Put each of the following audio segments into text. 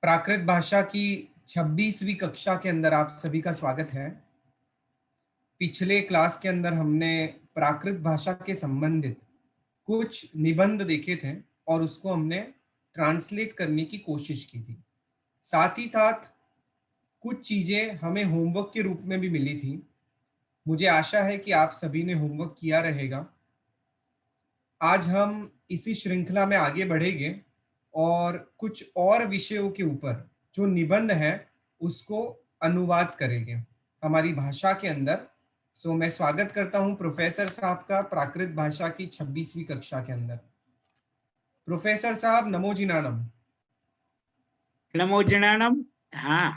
प्राकृत भाषा की 26वीं कक्षा के अंदर आप सभी का स्वागत है। पिछले क्लास के अंदर हमने प्राकृत भाषा के संबंधित कुछ निबंध देखे थे और उसको हमने ट्रांसलेट करने की कोशिश की थी। साथ ही साथ कुछ चीजें हमें होमवर्क के रूप में भी मिली थी। मुझे आशा है कि आप सभी ने होमवर्क किया रहेगा। आज हम इसी श्रृंखला में आगे बढ़ेंगे और कुछ और विषयों के ऊपर जो निबंध है उसको अनुवाद करेंगे हमारी भाषा के अंदर। मैं स्वागत करता हूं प्रोफेसर साहब का प्राकृत भाषा की 26वीं कक्षा के अंदर। प्रोफेसर साहब नमो जिनानम। नमो जिनानम। हाँ,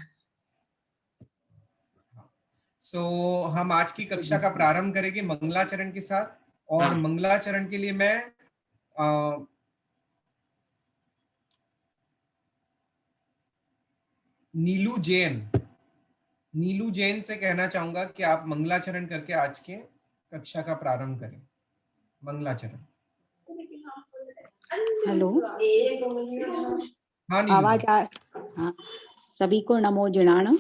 हम आज की कक्षा का प्रारंभ करेंगे मंगलाचरण के साथ। और मंगलाचरण के लिए मैं नीलू जैन से कहना चाहूंगा कि आप मंगलाचरण करके आज के कक्षा का प्रारंभ करें। मंगलाचरण। हेलो, हाँ आवाज आ? हाँ, सभी को नमो जिनाणम।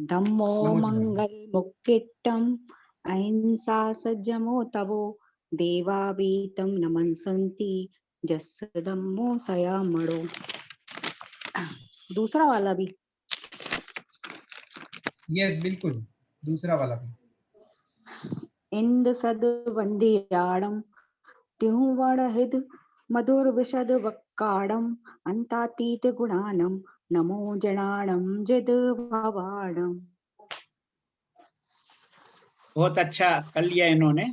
धम्मो मंगल मुक्किट्टम अहिंसा सज्जमो तवो देवावीतम नमन संति जस धम्मो सयामणो। दूसरा वाला भी? यस बिल्कुल, दूसरा वाला भी। इंद सद वंदियाणम त्युवणहिद मधुर विशद वक्काणम अंतातीत गुणानम नमो जनाणम जिद भवाणम। बहुत अच्छा कर लिया इन्होंने।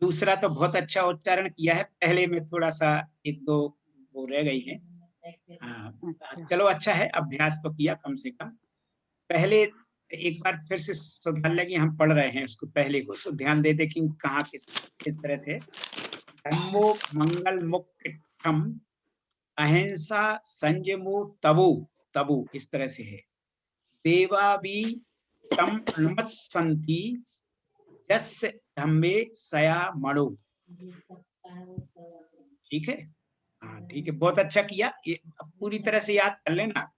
दूसरा तो बहुत अच्छा उच्चारण किया है, पहले में थोड़ा सा एक दो वो रह गई है। चलो अच्छा है, अभ्यास तो किया कम से कम। पहले एक बार फिर से सुधार लेंगे, हम पढ़ रहे हैं उसको पहले को, तो ध्यान दे दे कि कहाँ किस तरह से। धम्मो मंगल मुक्तिम अहिंसा संयमो तबु तबु इस तरह से है। देवा भी तम नमस्सन्ति यस्य धम्मे सया मणो। ठीक है, हाँ ठीक है, बहुत अच्छा किया। ये पूरी तरह से याद कर लेना।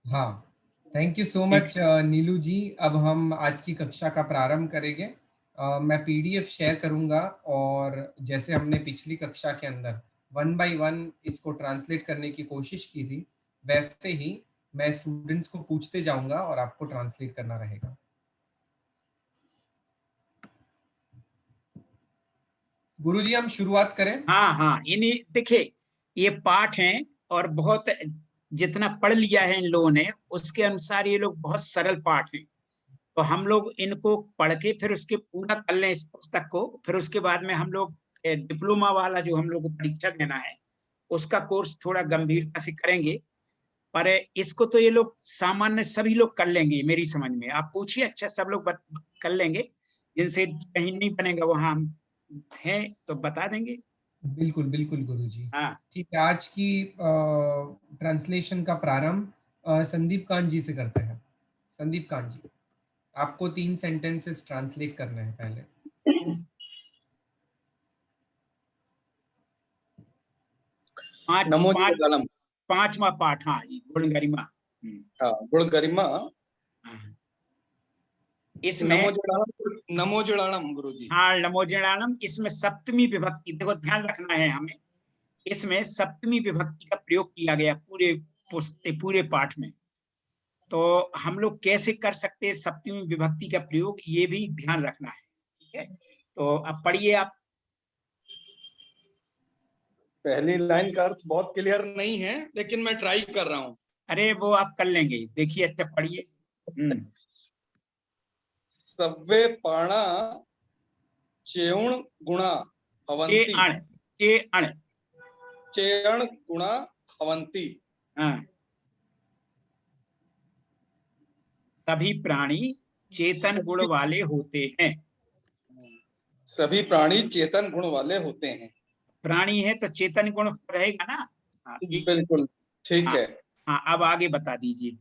हाँ, थैंक यू सो मच नीलू जी। अब हम आज की कक्षा का प्रारंभ करेंगे। मैं पीडीएफ शेयर करूंगा और जैसे हमने पिछली कक्षा के अंदर 1 बाय 1 इसको ट्रांसलेट करने की कोशिश की थी, वैसे ही मैं स्टूडेंट्स को पूछते जाऊंगा और आपको ट्रांसलेट करना रहेगा। गुरुजी हम शुरुआत करें? हाँ, इन्हीं देखिए ये पाठ हैं और बहुत जितना पढ़ लिया है इन लोगों ने उसके अनुसार ये लोग बहुत सरल पाठ हैं। तो हम लोग इनको पढ़ के फिर उसके पूरा कर लें इस पुस्तक को, फिर उसके बाद में हम लोग डिप्लोमा वाला जो हम लोग को परीक्षा देना है उसका कोर्स थोड़ा गंभीरता से करेंगे। पर इसको तो ये लोग सामान्य सभी लोग कर लेंगे मेरी समझ में। आप पूछिए, अच्छा सब लोग कर लेंगे, जिनसे कहीं नहीं बनेगा वहां हम हैं तो बता देंगे। बिल्कुल बिल्कुल गुरुजी। हाँ, ठीक है, आज की ट्रांसलेशन का प्रारंभ संदीप कांत जी से करते हैं। संदीप कांत जी, आपको 3 सेंटेंसेस ट्रांसलेट करने हैं पहले। पांचवा पाठ। हाँ, गुण गरिमा। हाँ, गुण गरिमा। इसमें नमो जुड़ाणम गुरुजी। हाँ, नमो जुड़ाणम। इसमें सप्तमी विभक्ति, देखो ध्यान रखना है हमें, इसमें सप्तमी विभक्ति का प्रयोग किया गया पूरे पाठ में। तो हम लोग कैसे कर सकते हैं सप्तमी विभक्ति का प्रयोग, ये भी ध्यान रखना है। ठीक है, तो अब पढ़िए आप। पहली लाइन का अर्थ बहुत क्लियर नहीं है, लेकिन मैं ट्राई कर रहा हूँ। अरे वो आप कर लेंगे, देखिए अच्छा पढ़िए। सव्वे पाणा चेउण गुणा भवन्ति। चेयण गुणा भवन्ति। हाँ, सभी प्राणी चेतन गुण वाले होते हैं। सभी प्राणी चेतन गुण वाले होते हैं। प्राणी है तो चेतन गुण रहेगा ना। बिल्कुल ठीक है। हाँ, अब आगे बता दीजिए।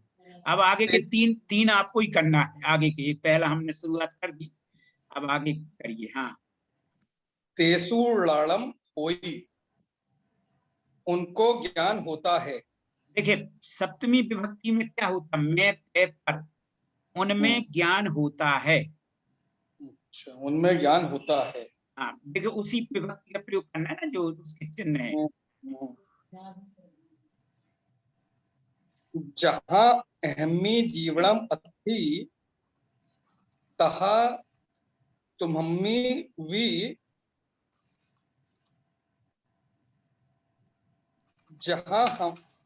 अब आगे के तीन आपको ही करना है। आगे के एक पहला हमने शुरुआत कर दी, अब आगे करिए। हाँ, तेसु लाड़म होई। उनको ज्ञान होता है। देखिए सप्तमी विभक्ति में क्या होता, मैं पे पर, उनमें ज्ञान होता है। अच्छा, उनमें ज्ञान होता है। हाँ देखिए उसी विभक्ति का प्रयोग करना है ना जो उसके चिन्ह है। जहाँ अहम्मी जीवनम अस्थि तहा तुम्हम्मी वी, जहाँ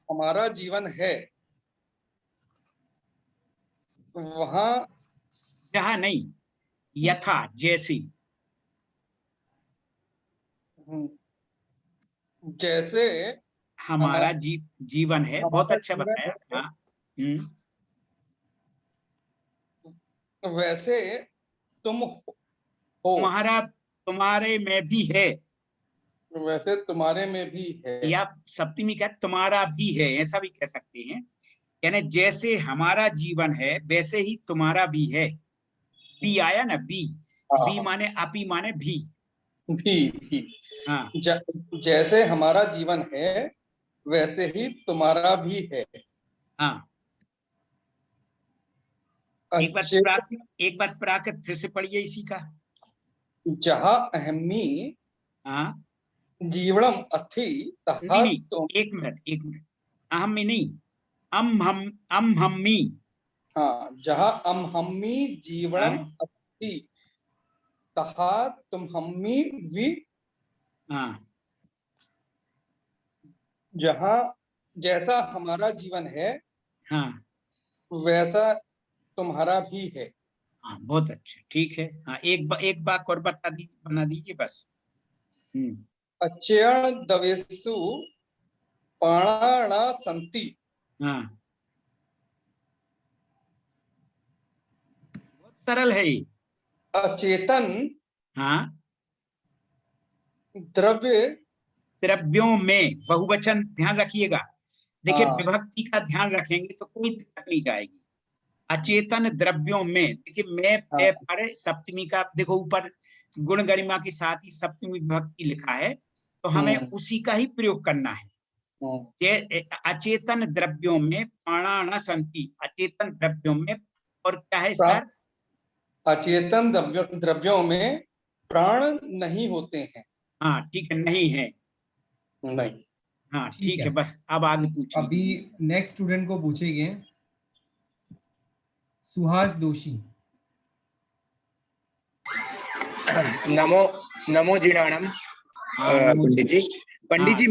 हमारा जीवन है वहाँ, जहाँ नहीं, यथा जैसी, जैसे हमारा जीवन है। बहुत हमारा अच्छा जीवन बताया। है हाँ वैसे तुम हो, तुम्हारा, तुम्हारे में भी है, वैसे तुम्हारे में भी है। या सप्तमी का तुम्हारा भी है, ऐसा भी कह सकते हैं। यानी जैसे हमारा जीवन है वैसे ही तुम्हारा भी है। बी आया ना, बी, बी माने अपी माने भी। भी। हाँ जैसे हमारा जीवन है वैसे ही तुम्हारा भी है। हाँ, एक बार प्राकृत फिर से पढ़िए इसी का। जहाँ अहम्मी हाँ जीवनम अथि तहा नहीं, तुम, एक मिनट, अहम में नहीं, अम हम्मी। हाँ, जहाँ अहम्मी जीवनम हाँ अथि तहा तुम हम्मी वी, हाँ जहाँ जैसा हमारा जीवन है हाँ वैसा तुम्हारा भी है। हाँ, बहुत अच्छा, ठीक है। हाँ एक बात और बना दीजिए बस। अचेयण दवेसु पाणा संति, हाँ बहुत सरल है ये। अचेतन हाँ, द्रव्य, द्रव्यों में बहुवचन ध्यान रखिएगा। देखिए हाँ, विभक्ति का ध्यान रखेंगे तो कोई दिक्कत नहीं जाएगी। अचेतन द्रव्यों में, देखिए मैं पे हाँ, पर सप्तमी का, देखो ऊपर गुण गरिमा के साथ ही सप्तमी विभक्ति लिखा है, तो हमें उसी का ही प्रयोग करना है। अचेतन द्रव्यों में प्राणा संति, अचेतन द्रव्यों में, और क्या है इसका? अचेतन द्रव्यों में प्राण नहीं होते हैं। हाँ ठीक है, नहीं है। नहीं। हाँ ठीक है, बस अब आगे पूछिए। अभी नेक्स्ट स्टूडेंट को पूछेंगे, सुहास दोषी। नमो जीणाणम। पंडित जी,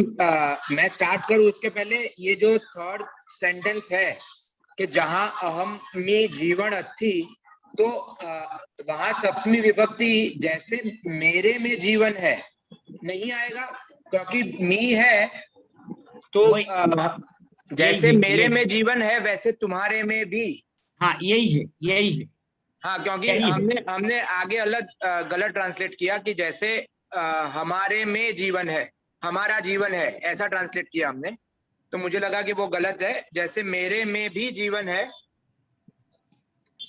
मैं स्टार्ट करूं उसके पहले ये जो थर्ड सेंटेंस है कि जहां अहम में जीवन अथी, तो वहां सप्तमी विभक्ति जैसे मेरे में जीवन है नहीं आएगा, क्योंकि मी है तो जैसे मेरे में जीवन है वैसे तुम्हारे में भी। हाँ यही है। हाँ, क्योंकि हमने आगे गलत ट्रांसलेट किया कि जैसे हमारे में जीवन है, हमारा जीवन है, ऐसा ट्रांसलेट किया हमने, तो मुझे लगा कि वो गलत है। जैसे मेरे में भी जीवन है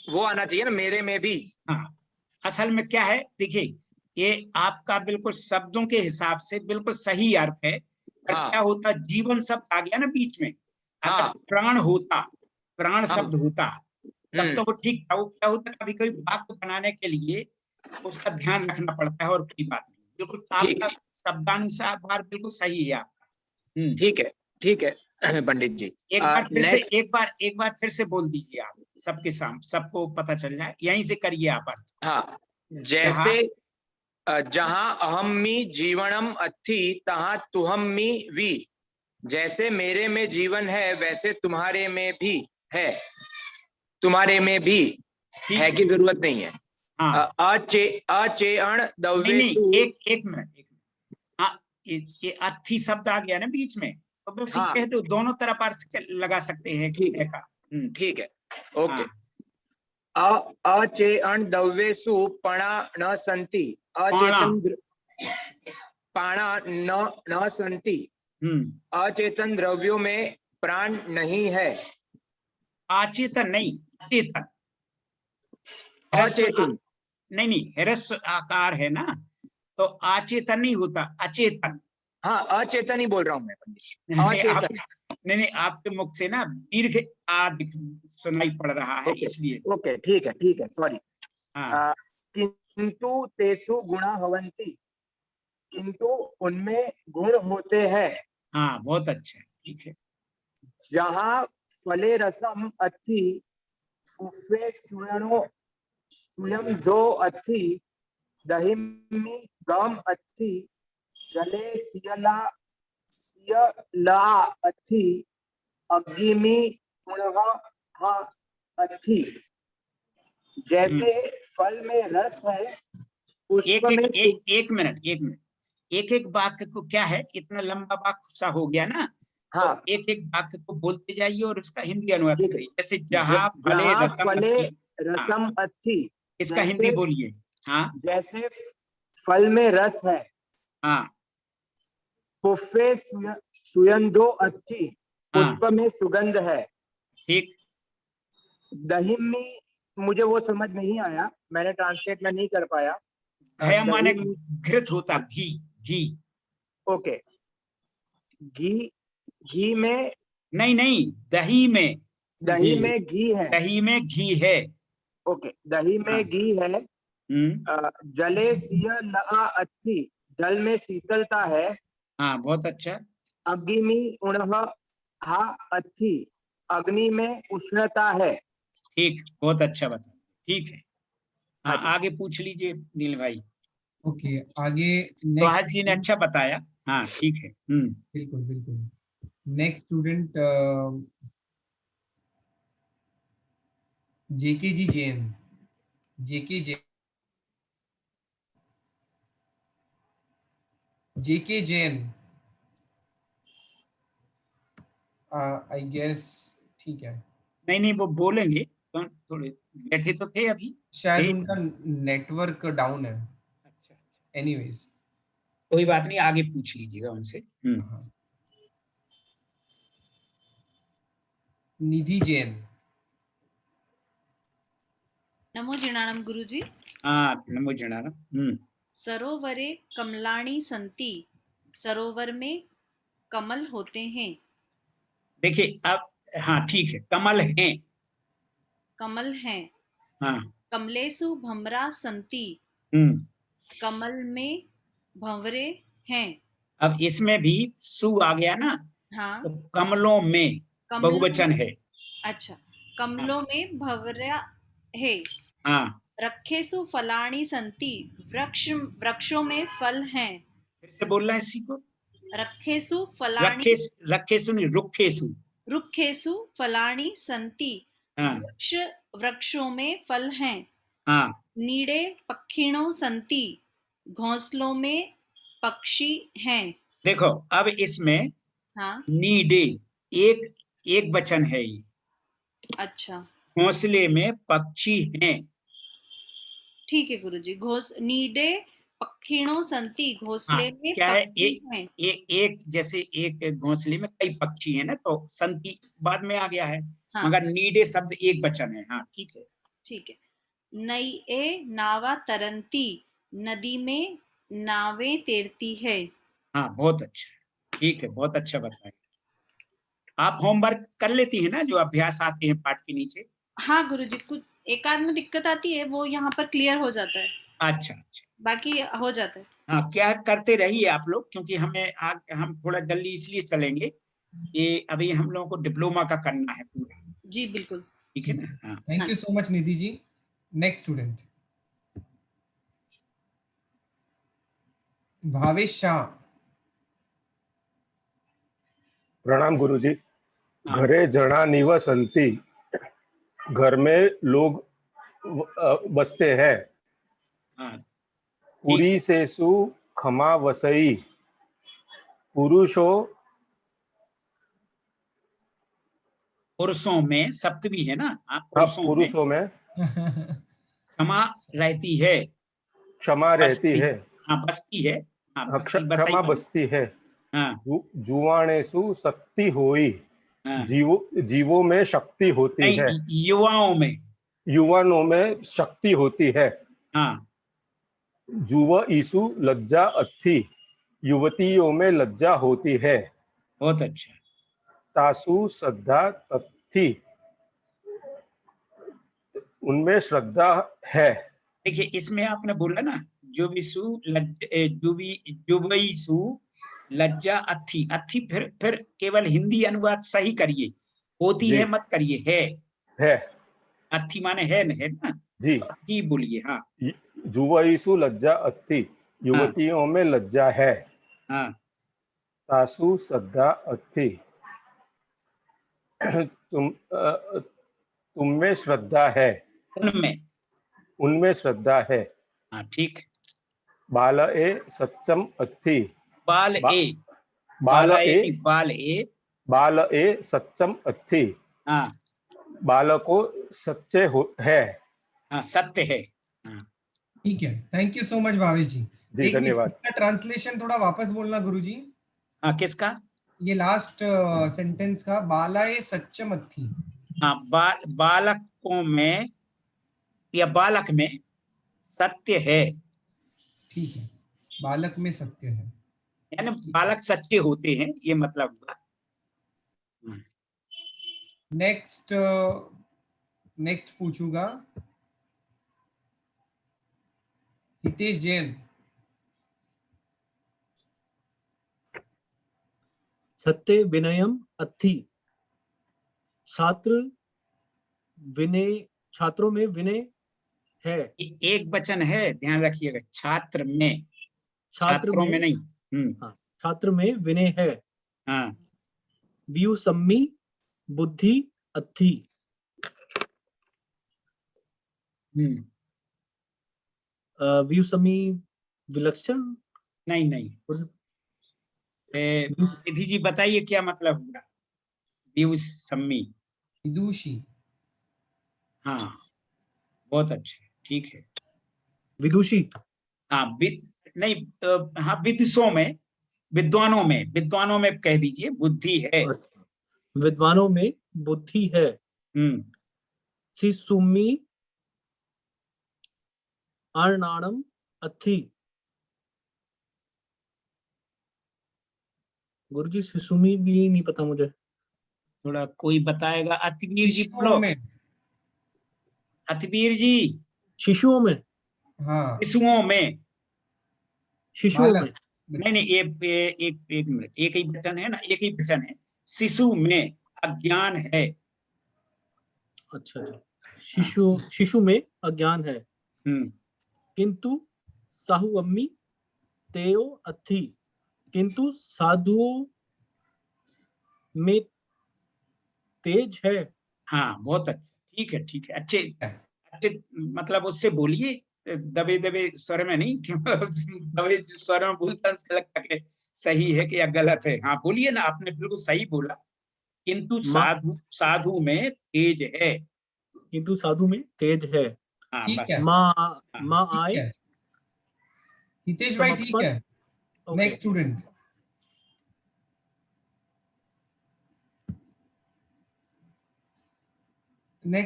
वो आना चाहिए ना, मेरे में भी। हाँ असल में क्या है, देखिए ये आपका बिल्कुल शब्दों के हिसाब से बिल्कुल सही अर्थ है। पर क्या होता, जीवन शब्द आ गया ना बीच में, अगर प्राण होता, प्राण शब्द होता तब तो वो ठीक था। वो क्या होता, कभी कभी वाक्य बनाने के लिए उसका ध्यान रखना पड़ता है, और कोई बात नहीं। बिल्कुल आपका शब्दानुसार बिल्कुल सही है आपका। ठीक है पंडित जी। एक बार फिर से बोल दीजिए आप, सबके सामने सबको पता चल जाए, यहीं से करिए आप अर्थ। हाँ, जैसे जहां अहम्मी जीवनम अथि तहां तुहम्मी वी, जैसे मेरे में जीवन है वैसे तुम्हारे में भी है। तुम्हारे में भी है की जरूरत नहीं है। अचेअण दव्येषु, एक मिनट, हाँ ये अथी शब्द आ गया ना बीच में, तो बस कह दो, दोनों तरफ अर्थ लगा सकते हैं। ठीक है, ओके। अचेअण दव्येषु पणा न संति, अचेतन पाणा न संति, अचेतन द्रव्यों में प्राण नहीं है। अचेतन नहीं, अचेतन, अचेतन नहीं ह्रस्व आकार है ना, तो अचेतन नहीं होता, अचेतन। हाँ, अचेतन ही बोल रहा हूँ मैं पंडित जी, नहीं, आप अचेतन। नहीं, आपके मुख से ना दीर्घ आ सुनाई पड़ रहा है, ओके इसलिए। ओके, ठीक है, सॉरी। हाँ किंतु तेसु गुणा भवन्ति, किंतु उनमें गुण होते हैं। हाँ, बहुत अच्छा है, ठीक है। जहाँ फले रसम अच्छी, फुफे सुयनो सुयम दो अच्छी, दही में गम अच्छी, जले सियला अच्छी, अग्नि में उणहा अच्छी। जैसे फल में रस है, पुष्प में एक मिनट, एक वाक्य को क्या है, इतना लंबा वाक्य सा हो गया ना, हाँ, तो एक वाक्य को बोलते जाइए और उसका हिंदी अनुवाद ठीक है। करिए। जैसे जहाँ फले जहाँ रसम फले अच्छी, रसम अच्छी, इसका हिंदी बोलिए। हाँ जैसे फल में रस है, हाँ पुष्पे सुगंधो अच्छी, हाँ, पुष्प में सुगंध है। ठीक दही में मुझे वो समझ नहीं आया, मैंने ट्रांसलेट में नहीं कर पाया। घया माने दही, घृत होता, घी घी। ओके, घी, घी में, नहीं, दही में, दही में घी है, दही में घी है। ओके, दही हाँ। में घी है। जले सिय लआ अच्छी, जल में शीतलता है। हाँ, बहुत अच्छा। अग्नि में उणह हा अच्छी, अग्नि में उष्णता है। ठीक, बहुत अच्छा बता, ठीक है। हाँ, हाँ जी। आगे पूछ लीजिए नील भाई। ओके, आगे सुहास जी ने नेक्स्ट। अच्छा बताया। हाँ, ठीक है। बिल्कुल बिल्कुल। Next student J K ji Jain, J K Jain, J K Jain, I guess, ठीक है, नहीं, वो बोलेंगे तो थोड़े बैठे तो थे अभी। शायद थे। उनका नेटवर्क डाउन है। अच्छा, एनीवेज, कोई बात नहीं, आगे पूछ लीजिएगा उनसे। हाँ, निधि जैन। नमो जिनाणम गुरुजी। हाँ, नमो जनार्दन। सरोवरे कमलाणी संति, सरोवर में कमल होते हैं। देखिए अब, हाँ ठीक है, कमल हैं। कमल हैं। हाँ। कमलेसु भमरा संति, कमल में भंवरे हैं। अब इसमें भी सु आ गया ना, हाँ, तो कमलों में कमलों, बहुवचन है। अच्छा, कमलों में भंवरा है। हाँ, रखेसु फलाणी संति, वृक्षों में फल हैं। फिर से बोलना है इसी को। रखेसु फलाणी, रखेसु नहीं, रुखेसु। रुखेसु फलाणी संति, हाँ वृक्षों में फल हैं। हाँ नीड़े पक्षिणों संति, घोंसलों में पक्षी हैं। देखो अब इसमें हाँ, नीडे एक एक वचन है ये। अच्छा, घोंसले में पक्षी हैं। ठीक है गुरुजी। नीडे पक्षिणों संति, हाँ, घोंसले में क्या है, पक्षी हैं। एक जैसे एक घोंसले में कई पक्षी है ना, तो संति बाद में आ गया है। हाँ, मगर नीडे शब्द एक वचन है। हाँ, ठीक है। ठीक है। नई नावा तरंती, नदी में नावें तैरती है। हाँ, बहुत अच्छा, ठीक है, बहुत अच्छा बताया। आप होमवर्क कर लेती है ना, जो अभ्यास आते हैं पाठ के नीचे। हाँ गुरुजी, कुछ एक आध में दिक्कत आती है, वो यहाँ पर क्लियर हो जाता है, अच्छा अच्छा। बाकी हो जाता है। हाँ, क्या करते रहिए आप लोग, क्योंकि हम थोड़ा जल्दी इसलिए चलेंगे कि अभी हम लोगों को डिप्लोमा का करना है पूरा। जी बिल्कुल। ठीक है ना। हाँ, thank you so much Nidhi ji. Next student Bhavesh Shah. प्रणाम गुरुजी। हाँ, घरे जना निवसंती, घर में लोग बसते हैं। हाँ, पुरी सेसु खमा वसई, पुरुषों, पुरुषों में सप्तमी है ना। हाँ, हाँ, पुरुषों में पुरुषों में क्षमा रहती है। क्षमा रहती बस्ती, है। हाँ बस्ती है। हाँ, बस्ती क्षमा बसई। बसती है। हाँ जुवाणेसु शक्ति होई, हाँ, जीवों में शक्ति होती है। नहीं, युवाओं में। युवानों में शक्ति होती है। हाँ, जुव ईसु लज्जा अच्छी, युवतियों में लज्जा होती है। बहुत अच्छा। तासु श्रद्धा तथी, उनमें श्रद्धा है। देखिए इसमें आपने बोला ना जुबिसु जुबईसु लज्जा अथी, अथी फिर केवल हिंदी अनुवाद सही करिए, होती जी। है मत करिए, है अथी माने है ना, जी। अथी बोलिए। हाँ जुवईसु लज्जा अथि, युवतियों में लज्जा है। हाँ तासु श्रद्धा अथि, तुम में श्रद्धा है, उनमें। उनमें श्रद्धा है। हाँ ठीक। बाल ए सच्चम अथि, बाल बा- ए, बाल बाला ए ए नहीं, बाल ए। बाल ए सच्चम अथि, हाँ बालको सच्चे है। हाँ सत्य है। हाँ ठीक है, thank you so much Bhavesh ji. जी, एक मिनट, धन्यवाद। इसका ट्रांसलेशन थोड़ा वापस बोलना गुरुजी। हाँ किसका? ये लास्ट सेंटेंस का, बालाए सच्चमथी। हाँ बालकों में या बालक में सत्य है, ठीक है, बालक में सत्य है। यानी बालक सच्चे होते हैं, ये मतलब हुआ। नेक्स्ट पूछूंगा हितेश जैन। सत्य विनयम अथि, छात्र विनय, छात्रों में विनय है। एक वचन है, ध्यान रखिएगा, छात्र में, छात्रों में नहीं। हाँ, छात्र में विनय है। हाँ व्युसम्मी बुद्धि अथि, व्युसम्मी विलक्षण नहीं निधि जी बताइए क्या मतलब हुआ व्युसम्मी? विदुषी। हाँ बहुत अच्छा, ठीक है। विदुषी। हाँ नहीं, हाँ विद्वानों में कह दीजिए बुद्धि है। विद्वानों में बुद्धि है। शिशुम्मी अर्णाणम अथि, गुरुजी शिशुमी भी नहीं पता मुझे। थोड़ा कोई बताएगा? अतिवीर जी शिशुओं बोलो। में। अतिवीर जी। शिशुओं में। हाँ, शिशुओं में। शिशुओं में। बालक। नहीं एक मिनट, एक ही वचन है ना, एक ही वचन है। शिशु में अज्ञान है। अच्छा जी, शिशु में अज्ञान है। किंतु साहुअम्मी तेयो अथि, किंतु साधुओं में तेज है। हाँ बहुत अच्छा, ठीक है, अच्छे मतलब उससे बोलिए, दबे स्वर में नहीं, क्यों दबे स्वर में बोलता है लगता है सही है कि या गलत है। हाँ बोलिए ना, आपने बिल्कुल सही बोला। किंतु साधु में तेज है। किंतु साधु में तेज है। हाँ ठीक बस। है, माँ आए। हितेश भाई ठीक है। Next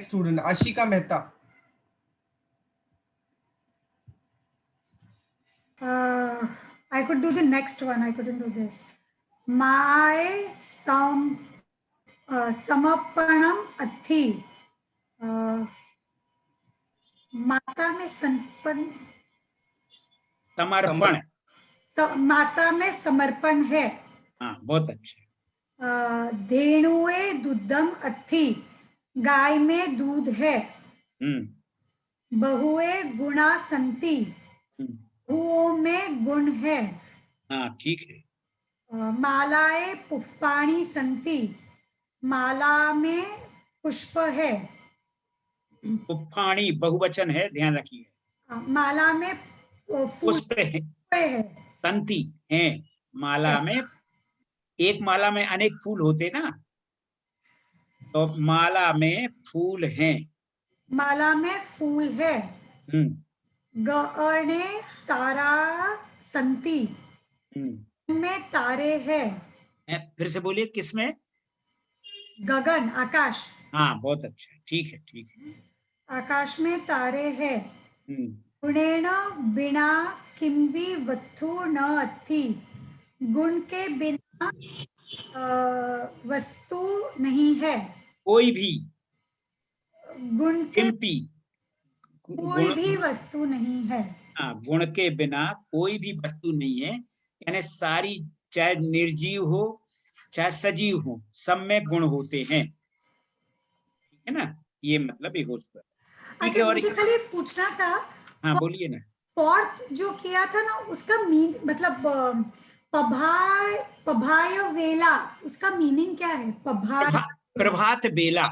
student. Ashika Mehta. I could do the next one. I couldn't do this. Mae समर्पणम अथि, माता में समर्पण। माता में समर्पण है। हाँ बहुत अच्छा। धेनुए दूधम अथि, गाय में दूध है। बहुए गुणा संति, बहुओं में गुण है। हाँ ठीक है। मालाए पुष्पाणि संति, माला में पुष्प है। पुष्पाणि बहुवचन है, ध्यान रखिए। माला में पुष्प है, तंती है। माला में, एक माला में अनेक फूल होते ना, तो माला में फूल हैं। माला में फूल है। गगने तारा संति, में तारे हैं। फिर से बोलिए, किसमें? गगन, आकाश। हाँ बहुत अच्छा, ठीक है। आकाश में तारे हैं। गुणेन बिना किंबी वत्थु न अथि, गुण के बिना वस्तु नहीं है। कोई भी, गुण के किंपि, कोई भी वस्तु नहीं है। हाँ, गुण के बिना कोई भी वस्तु नहीं है, यानी सारी, चाहे निर्जीव हो चाहे सजीव हो, सब में गुण होते हैं, ठीक है ना, ये मतलब एक होता है। ठीक अच्छा, है, और मुझे खाली पूछना था, हाँ बोलिए ना। फोर्थ जो किया था ना, उसका मतलब पभाय वेला, उसका मीनिंग क्या है? प्रभात बेला,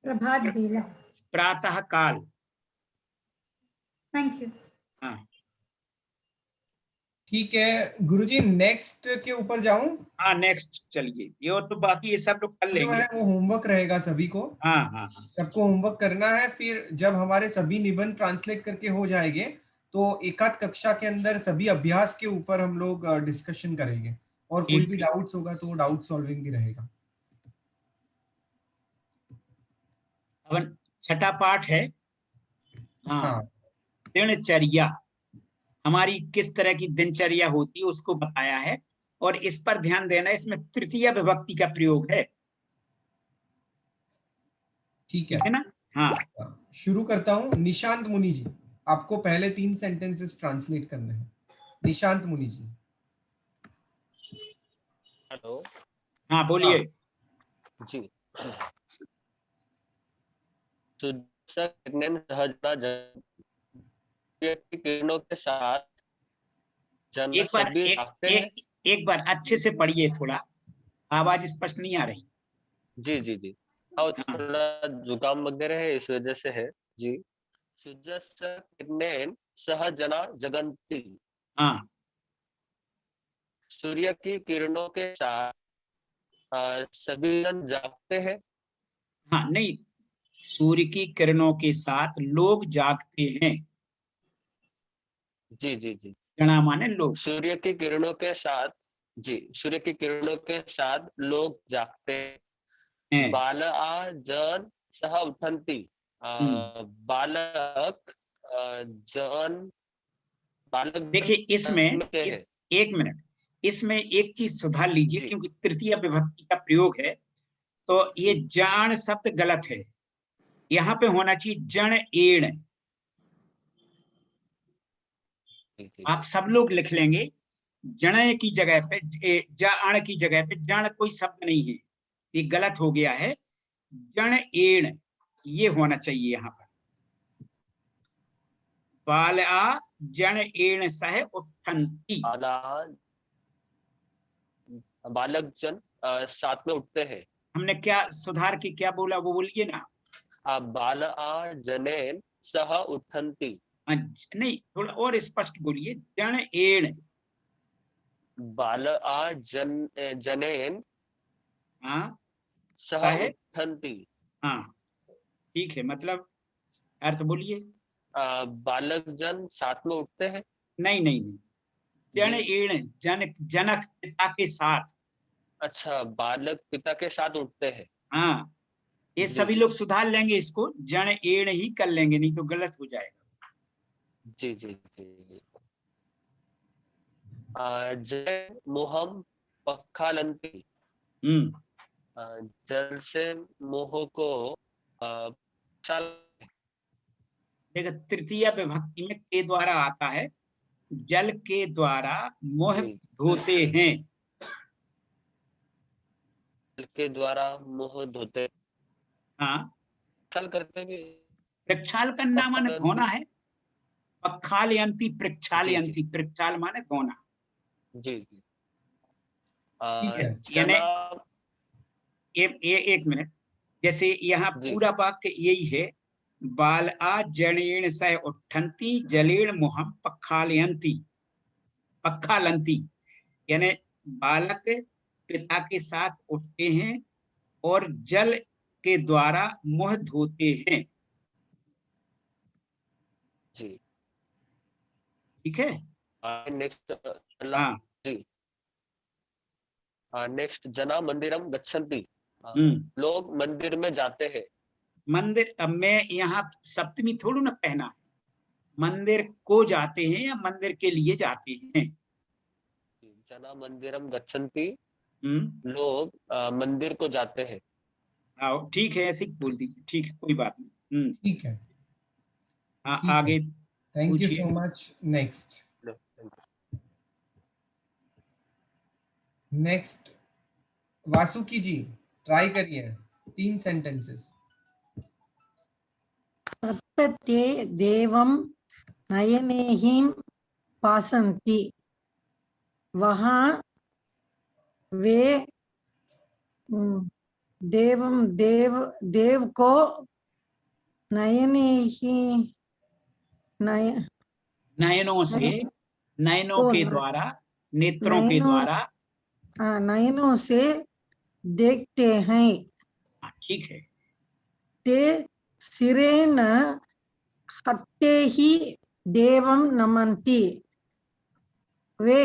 प्रभात बेला। प्रातः काल। Thank you. हाँ ठीक है गुरुजी, नेक्स्ट के ऊपर जाऊं? हाँ, नेक्स्ट चलिए, ये तो बाकी ये सब लोग कर जो लेंगे। है वो होमवर्क रहेगा सभी को। हाँ हाँ, सबको होमवर्क करना है। फिर जब हमारे सभी निबंध ट्रांसलेट करके हो जाएंगे तो एकाध कक्षा के अंदर सभी अभ्यास के ऊपर हम लोग डिस्कशन करेंगे, और कोई भी डाउट्स होगा तो डाउट सॉल्विंग भी रहेगा। अब छठा पाठ है, हाँ, दिनचर्या, हमारी किस तरह की दिनचर्या होती है उसको बताया है, और इस पर ध्यान देना, इसमें तृतीय विभक्ति का प्रयोग है, ठीक है ना। हाँ, शुरू करता हूँ। निशांत मुनि जी, आपको पहले 3 सेंटेंसेस ट्रांसलेट करने हैं। निशांत मुनि जी। हेलो। हाँ बोलिए। जी। किरणों के साथ एक बार अच्छे से पढ़िए, थोड़ा आवाज स्पष्ट नहीं आ रही। जी जी जी, हाँ थोड़ा जुकाम वगैरह है, इस वजह से है जी। सूर्यस्य किरणेन सह जना जगन्ति। हाँ, सूर्य की किरणों के साथ सभी जन जागते हैं। हाँ नहीं, सूर्य की किरणों के साथ लोग जागते हैं। जी जी जी, जना माने लोग। सूर्य की किरणों के साथ, जी, सूर्य की किरणों के साथ लोग जागते हैं। बालआ जन सह उठन्ति। बालक जन, बालक। देखिए इसमें एक मिनट, इसमें एक चीज सुधार लीजिए, क्योंकि तृतीय विभक्ति का प्रयोग है, तो ये जान शब्द गलत है, यहाँ पे होना चाहिए जन एण। आप सब लोग लिख लेंगे, जण की जगह पे जाण की जगह पे जण कोई शब्द नहीं है, ये गलत हो गया है, जन एण ये होना चाहिए यहाँ पर। बालआ जन एण सह उठन्ति। बालक जन साथ में उठते हैं। हमने क्या सुधार के क्या बोला, वो बोलिए ना। बालआ जनेन सह उठन्ति। नहीं, थोड़ा और स्पष्ट बोलिए, जन एण। बालआ जनेन सह उठन्ति। हाँ ठीक है, मतलब अर्थ बोलिए। बालक जन साथ में उठते हैं। नहीं नहीं नहीं, जन एण, जनक पिता के साथ। अच्छा, बालक पिता के साथ उठते हैं। हाँ, ये सभी लोग सुधार लेंगे, इसको जन एण ही कर लेंगे, नहीं तो गलत हो जाएगा। जी जी जी। जल मोहम पखालंती। जल से मोह को देखो तृतीय विभक्ति में के द्वारा आता है, जल के द्वारा मोह धोते हैं। जल के द्वारा मोह धोते। हाँ, प्रक्षाल करते भी। प्रक्षाल करना माने धोना है। पखालयंती प्रक्षालयंती, प्रक्षाल माने धोना। जी जी। यानी एक मिनट, जैसे यहाँ पूरा वाक्य यही है, बालआ जनेन सह उठन्ति जलेन मुहम पखालयंती। पखालंती यानी बालक पिता के साथ उठते हैं और जल के द्वारा मुंह धोते हैं। जी ठीक है। नेक्स्ट जी, नेक्स्ट जना मंदिरम गच्छन्ति। लोग मंदिर में जाते हैं। मंदिर, अब मैं यहाँ सप्तमी थोड़ी ना पहना है, मंदिर को जाते हैं या मंदिर के लिए जाते हैं। जना मंदिरम गच्छन्ति, लोग मंदिर को जाते हैं। हाँ ठीक है, ऐसे बोल दीजिए, ठीक है, कोई बात नहीं। ठीक है, आगे thank you so much. Next Vasuki ji, try करिए 3 सेंटेंसेस। तत्ते देवं नयनेहिं पासन्ति, वहाँ वे देव को नयनों से, नयनों के द्वारा, नेत्रों के द्वारा, नयनों से देखते हैं। ठीक है। ते सिरेन हत्ते ही देवं नमन्ति, वे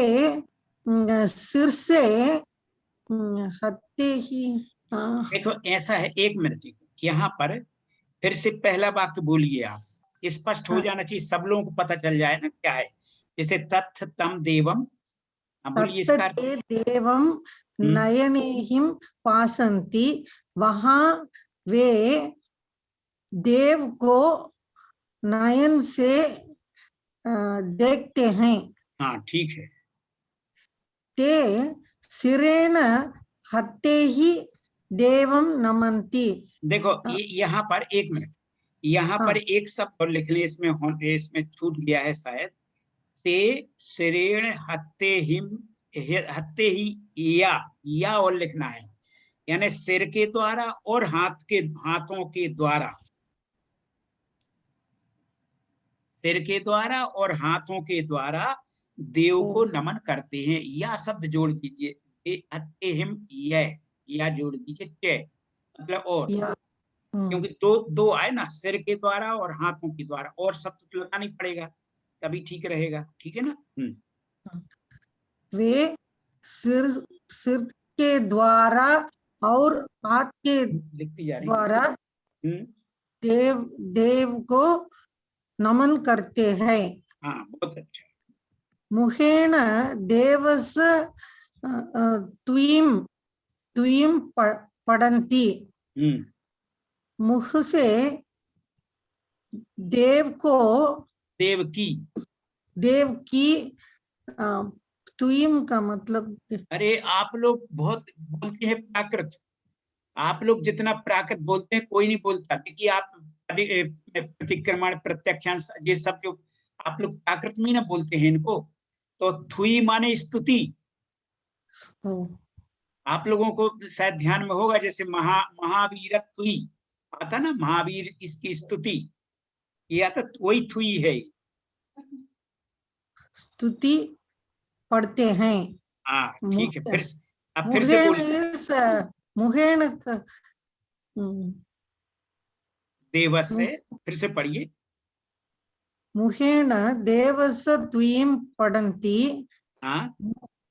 सिर से हत्ते ही। देखो ऐसा है, 1 मिनट, यहाँ पर फिर से पहला वाक्य बोलिए आप, स्पष्ट हो जाना चाहिए, सब लोगों को पता चल जाए ना क्या है। जैसे तत् तम देवम, बोलिए इसका अर्थ। देवम नयनेहिं पासन्ति, वहाँ वे देव को नयन से देखते हैं। हाँ ठीक है। ते सिरेन हत्ते ही देवम नमन्ति। देखो यहाँ पर 1 मिनट, यहाँ पर एक शब्द और लिख लें, इसमें छूट गया है शायद। ते सिरेण हत्ते ही या और लिखना है, यानी सिर के द्वारा और हाथों के द्वारा, सिर के द्वारा और हाथों के द्वारा देव को नमन करते हैं। या शब्द जोड़ दीजिए, अत्तेहिम या जोड़ दीजिए चे, मतलब और, क्योंकि दो आए ना, सिर के द्वारा और हाथों के द्वारा, और शब्द तो लगाना ही पड़ेगा, तभी ठीक रहेगा। ठीक है ना। वे सिर के द्वारा और हाथ के द्वारा देव को नमन करते हैं। हाँ बहुत अच्छा। मुखेन देवस त्वीं पढ़न्ति, मुख से देव की त्वीं का मतलब, अरे आप लोग बहुत बोलते हैं प्राकृत, आप लोग जितना प्राकृत बोलते हैं कोई नहीं बोलता, क्योंकि आप प्रतिक्रमण, प्रत्याख्यांश, ये सब जो आप लोग प्राकृत में ना बोलते हैं इनको, तो थुई माने स्तुति। आप लोगों को शायद ध्यान में होगा, जैसे महावीर थुई आता ना, महावीर इसकी स्तुति, ये आता वही थुई है, स्तुति पढ़ते हैं। हाँ ठीक है, फिर से बोलिए। मुखेन देवस से, फिर से पढ़िए। मुखेन देवस त्वीं पढ़न्ति। हाँ,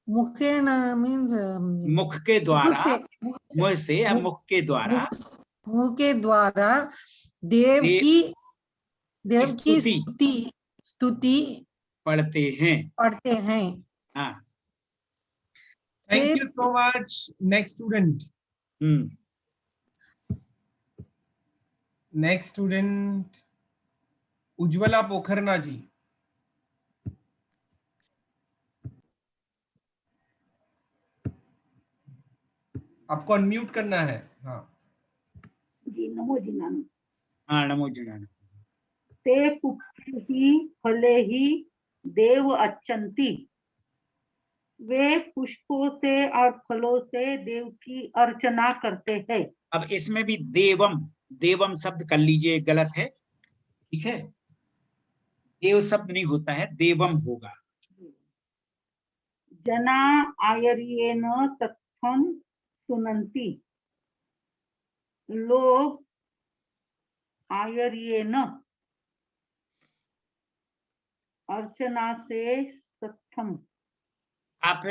मुखेन मीन्स मुख के द्वारा, मुंह से या मुख के द्वारा, मुंह के द्वारा देव की स्तुति पढ़ते हैं। हाँ, thank you so much. Next student Ujjwala Pokharna ji. आपको अनम्यूट करना है। हाँ जी, नमो जिनानु। हाँ नमो जिनानु। ते पुष्पैहि फलैहि देव अर्चन्ति, वे पुष्पों से और फलों से देव की अर्चना करते हैं। अब इसमें भी देवम शब्द कर लीजिए, गलत है, ठीक है, देव शब्द नहीं होता है, देवम होगा। जना आयर्येन तत्थं सुनन्ति, लोग आयर्येन अर्चना से सत्थम। आप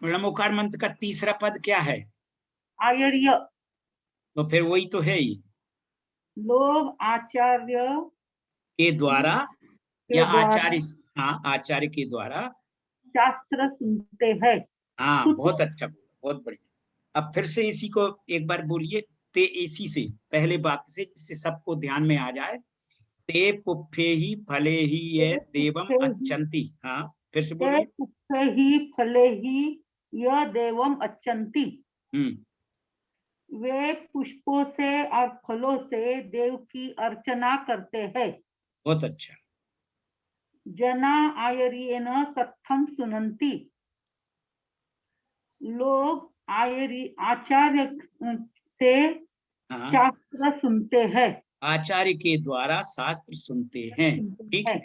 णमोकार मंत्र का तीसरा पद क्या है? आयर्य। तो फिर वही तो है ही, लोग आचार्य के द्वारा या आचार्य, हाँ आचार्य के द्वारा शास्त्र सुनते हैं। हाँ बहुत अच्छा, बहुत बढ़िया। अब फिर से इसी को एक बार बोलिए, ते इसी से पहले वाक्य से, जिससे सबको ध्यान में आ जाए। ते पुप्फे ही फले ही ये देवम अच्छन्ति। हाँ फिर से ते बोलिए। पुष्पे ही फले ही य देवम अच्छन्ति। वे पुष्पों से और फलों से देव की अर्चना करते हैं। बहुत अच्छा। जना आयर्येन सत्थम सुनन्ति। लोग आचार्य से शास्त्र सुनते हैं। आचार्य के द्वारा शास्त्र सुनते हैं। ठीक है।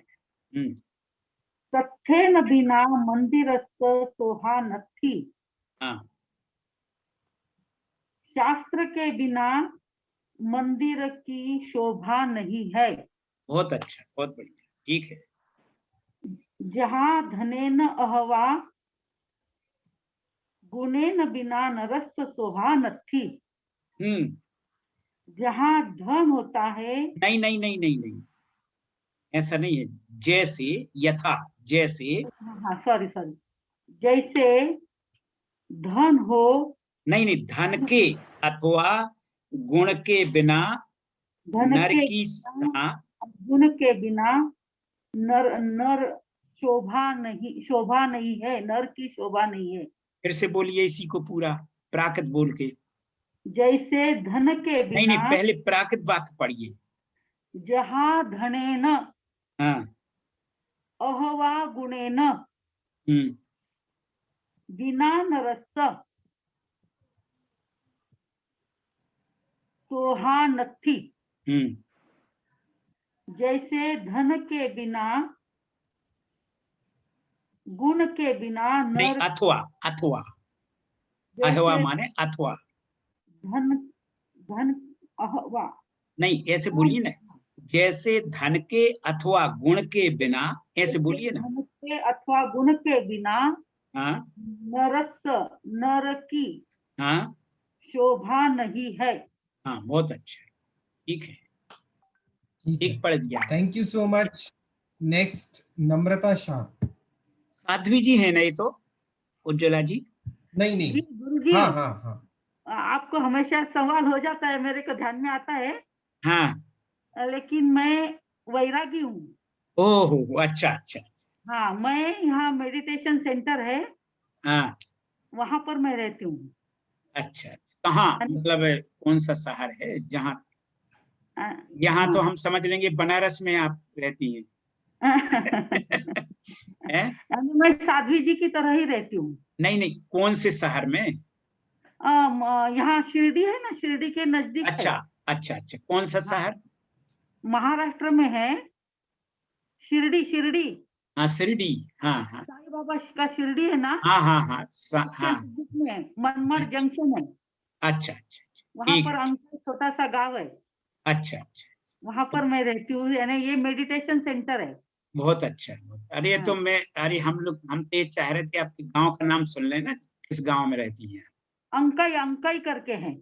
तथेन बिना मंदिरस्य शोभा नथी। शास्त्र के बिना मंदिर की शोभा नहीं है। बहुत अच्छा, बहुत बढ़िया। ठीक है। जहाँ धनेन अहवा गुणेन बिना नरस्य शोभा नथी। जहाँ धन होता है। नहीं नहीं नहीं नहीं नहीं, ऐसा नहीं है। जैसे, यथा, जैसे। हाँ सॉरी, जैसे धन हो। नहीं नहीं, धन के अथवा गुण के बिना नर की, गुण के बिना नर शोभा नहीं है। नर की शोभा नहीं है। फिर से बोलिए इसी को पूरा प्राकृत बोल के। जैसे धन के बिना। नहीं, पहले प्राकृत वाक्य पढ़िए। जहाँ धनेन अहवा गुणेन बिना नरस्य शोभा नथी। जैसे धन के बिना गुण के बिना नहीं, अथवा, अथवा, अहवा माने अथवा। धन अहवा नहीं, ऐसे बोलिए ना। जैसे धन के अथवा गुण के बिना, ऐसे बोलिए ना। धन के अथवा गुण के बिना नर की शोभा नहीं है। हाँ बहुत अच्छा, ठीक है। ठीक पढ़ दिया। Thank you so much. Next Namrata Shah. Sadhvi ji है नहीं तो उज्ज्वला जी? नहीं गुरुजी। हाँ। आपको हमेशा सवाल हो जाता है, मेरे को ध्यान में आता है। हाँ, लेकिन मैं वैरागी हूँ। ओहो, अच्छा अच्छा। हाँ, मैं यहाँ मेडिटेशन सेंटर है, वहां पर मैं रहती हूँ। अच्छा, कहाँ मतलब कौन सा शहर है जहाँ? यहाँ तो हम समझ लेंगे बनारस में आप रहती हैं। मैं साध्वी जी की तरह ही रहती हूँ। नहीं, कौन से शहर में? यहाँ शिरडी है ना, शिरडी के नजदीक। अच्छा अच्छा अच्छा, कौन सा शहर? महाराष्ट्र में है, शिरडी। हाँ, शिरडी। हाँ साईं बाबा का शिरडी है ना। हाँ। मनमाड जंक्शन है। अच्छा, वहाँ पर अंकल छोटा सा गांव है। अच्छा, वहाँ पर मैं रहती हूँ, यानी ये मेडिटेशन सेंटर है। बहुत अच्छा। अरे तो हम तो चाह रहे थे आपके गांव का नाम सुन लेना, किस गांव में रहती हैं? अंकई करके है।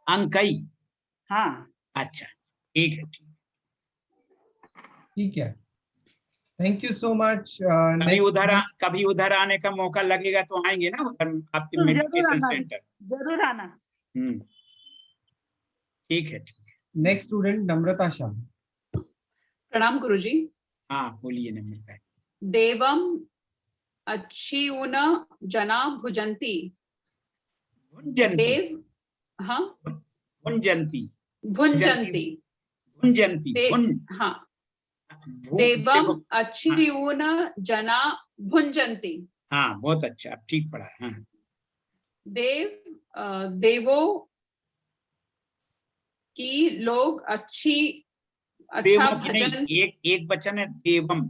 अंकई? हाँ। अच्छा, ठीक है। ठीक है, थैंक यू सो मच। कभी उधर आने का मौका लगेगा तो आएंगे ना उधर आपके मेडिटेशन सेंटर। जरूर आना। ठीक है। नेक्स्ट स्टूडेंट नम्रता शाह। प्रणाम गुरुजी। हाँ बोलिए नम्रता। देवम अच्छीउन जना भुजंती। देव, हाँ, भुंजंती। हाँ, देवम अच्छीउन जना भुंजंती। हाँ बहुत अच्छा, ठीक पढ़ा। हाँ, देवों की लोग अच्छा भजन। एक वचन है देवम,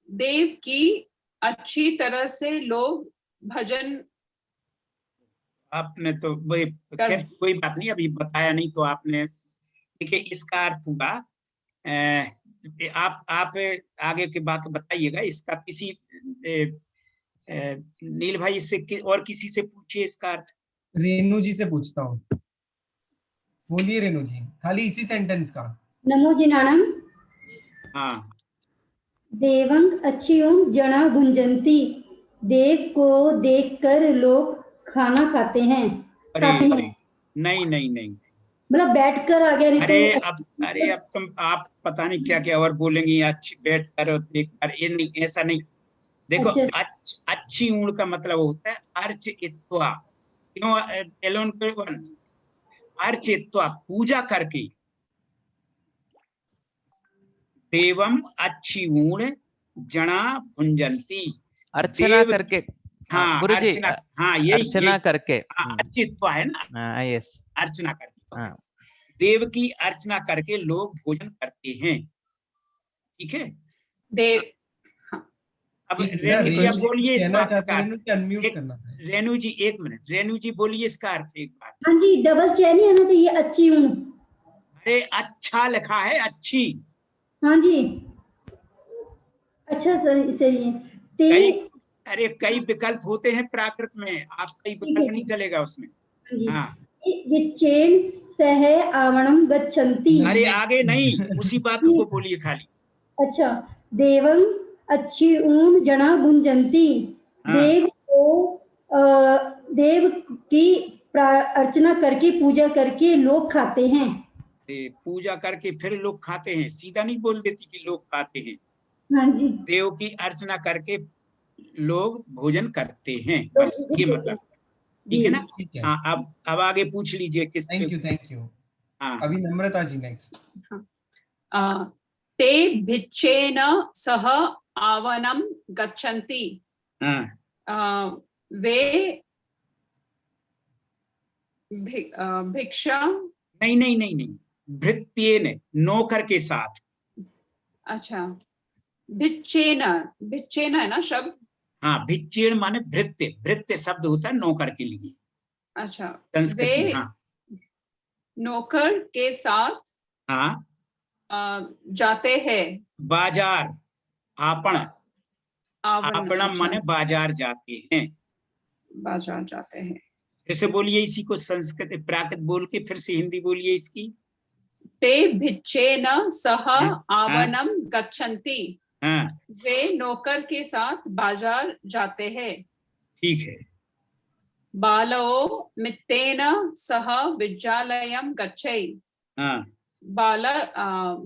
देव की अच्छी तरह से लोग भजन। आपने तो वही, खैर कोई बात नहीं, अभी बताया नहीं तो आपने। देखिए इसका अर्थ होगा, आप आगे की बात बताइएगा इसका। किसी नील भाई इससे और किसी से पूछिए इसका अर्थ। रेणु जी से पूछता हूँ, बोलिए रेणु जी, खाली इसी सेंटेंस का। नमो जिनाणम। हाँ, देवं अच्छियों जना भुंजंती। देव को देखकर लोग खाना खाते हैं। नहीं नहीं नहीं, मतलब बैठकर आ गया, अरे अब तुम आप पता नहीं क्या क्या और बोलेंगी, अच्छी बैठ कर और देख कर, ये नहीं, ऐसा नहीं। देखो अच्छा। अच्छी ऊण का मतलब होता है अर्चित्वा। क्यों एलोन अर्चित्वा, पूजा करके। देवम अच्छी ऊण जना भुंजंती, अर्चना करके। हाँ गुरुजी, अर्चना, हाँ यही अर्चना करके। अर्चित्वा है ना, यस, अर्चना करके। देव की अर्चना करके लोग भोजन करते हैं, ठीक है। देव, अब रेणु जी आप बोलिए इसका अनम्यूट करना है। रेणु जी एक मिनट, रेणु जी बोलिए इसका अर्थ एक बार। हाँ जी, डबल चैन ही आना चाहिए, अच्छी ऊन। अरे अच्छा लिखा है, अच्छी। हाँ जी, अच्छा सही है। अरे कई विकल्प होते हैं प्राकृत में, आप कई विकल्प नहीं चलेगा उसमें। हाँ, विच्चेन सह आवणम गच्छन्ति। अरे आगे नहीं, उसी बात को बोलिए खाली। अच्छा, देवं अच्छी ऊन जना भुंजंती। देव को देव की अर्चना करके, पूजा करके लोग खाते हैं। पूजा करके फिर लोग खाते हैं, सीधा नहीं बोल देती कि लोग खाते हैं। हाँ जी, देव की अर्चना करके लोग भोजन करते हैं, बस ये मतलब, ठीक है ना। हाँ, अब आगे पूछ लीजिए किस। Thank you. हाँ, अभी नम्रता जी नेक्स्ट। ते भिक्षेन सह आवनम गच्छन्ति। वे भिक्षा, नहीं, भृत्येन, नौकर के साथ। अच्छा, भिक्षेन है ना शब्द। हाँ, भिक्षेन माने भृत्य, भृत्य शब्द होता है नौकर के लिए। अच्छा, संस्कृति। वे हाँ, नौकर के साथ हाँ जाते हैं बाजार, आपण माने अच्छा, बाजार जाते हैं, बाजार जाते हैं। फिर से बोलिए इसी को, संस्कृत प्राकृत बोल के फिर से हिंदी बोलिए इसकी। ते भिक्षेन सह आवनम गच्छन्ति। वे नौकर के साथ बाजार जाते हैं, ठीक है। बालो मित्तेन सह विद्यालयम गच्छेत्।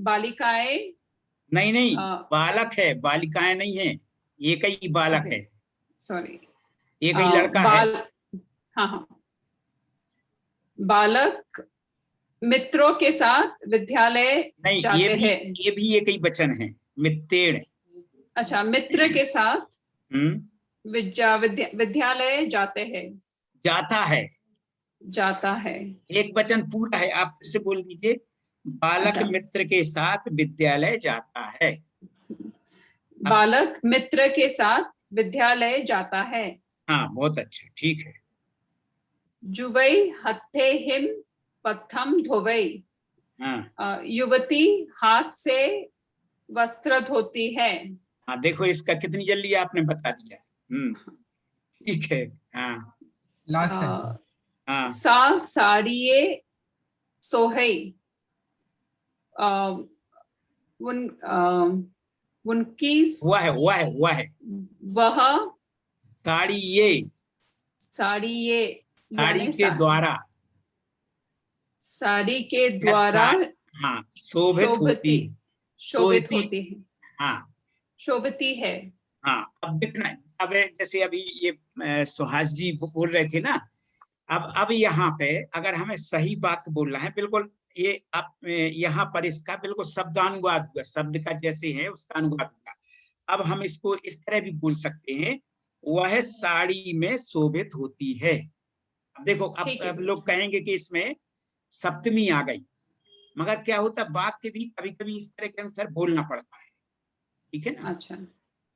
बालिकाएं, नहीं, बालक है, बालिकाएं नहीं है, एक ही बालक है, सॉरी, एक ही लड़का है। हाँ, बालक मित्रों के साथ विद्यालय जाते हैं। ये भी एक ही वचन है, मित्तेण। अच्छा, मित्र के साथ विद्यालय जाते हैं, जाता है, एक वचन पूरा है, आप फिर से बोल दीजिए। बालक मित्र के साथ विद्यालय जाता है। बालक मित्र के साथ विद्यालय जाता है। हाँ, बहुत अच्छा, ठीक है। जुवई हत्थे हिम पथम धोवई। युवती हाथ से वस्त्र धोती है। हाँ, देखो इसका कितनी जल्दी आपने बता दिया। ठीक है। हाँ, लास्ट सा साड़िये सोहई। उनकी हुआ है वह साड़ी के द्वारा हाँ शोभित होती है। हाँ, शोभती है। हाँ, अब देखना, अब जैसे अभी ये सुहास जी बोल रहे थे ना, अब यहाँ पे अगर हमें सही वाक्य बोलना है, बिल्कुल ये आप यहाँ पर इसका बिल्कुल शब्दानुवाद हुआ, शब्द का जैसे है उसका अनुवाद हुआ। अब हम इसको इस तरह भी बोल सकते हैं, वह साड़ी में शोभित होती है। अब देखो, अब लोग कहेंगे कि इसमें सप्तमी आ गई, मगर क्या होता है, वाक्य भी कभी कभी इस तरह के अनुसार बोलना पड़ता है, ठीक है ना। अच्छा,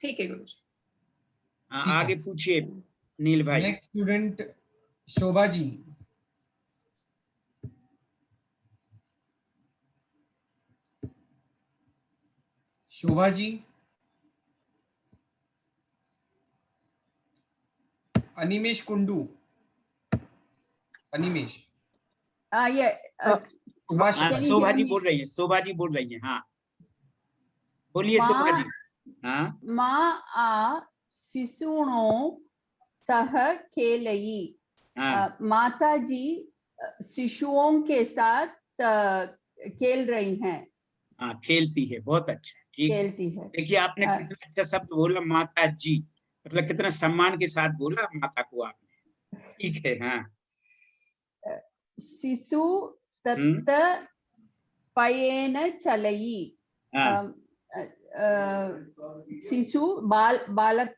ठीक है गुरुजी। आगे पूछिए नील भाई। Next student Shobha ji. शोभा जी, अनिमेश कुंडू, अनिमेश। शोभा जी बोल रही है, हाँ बोलिए शोभा जी। हाँ, माँ शिशुणो सह खेलई। माता जी शिशुओं के साथ खेल रही हैं। हाँ, खेलती है, बहुत अच्छा, ठीक है। खेलती है। देखिए आपने कितना अच्छा शब्द बोला, माता जी, मतलब कितना सम्मान के साथ बोला माता को आपने, ठीक है। हाँ, शिशु तत्त पयेन चलई। शिशु बालक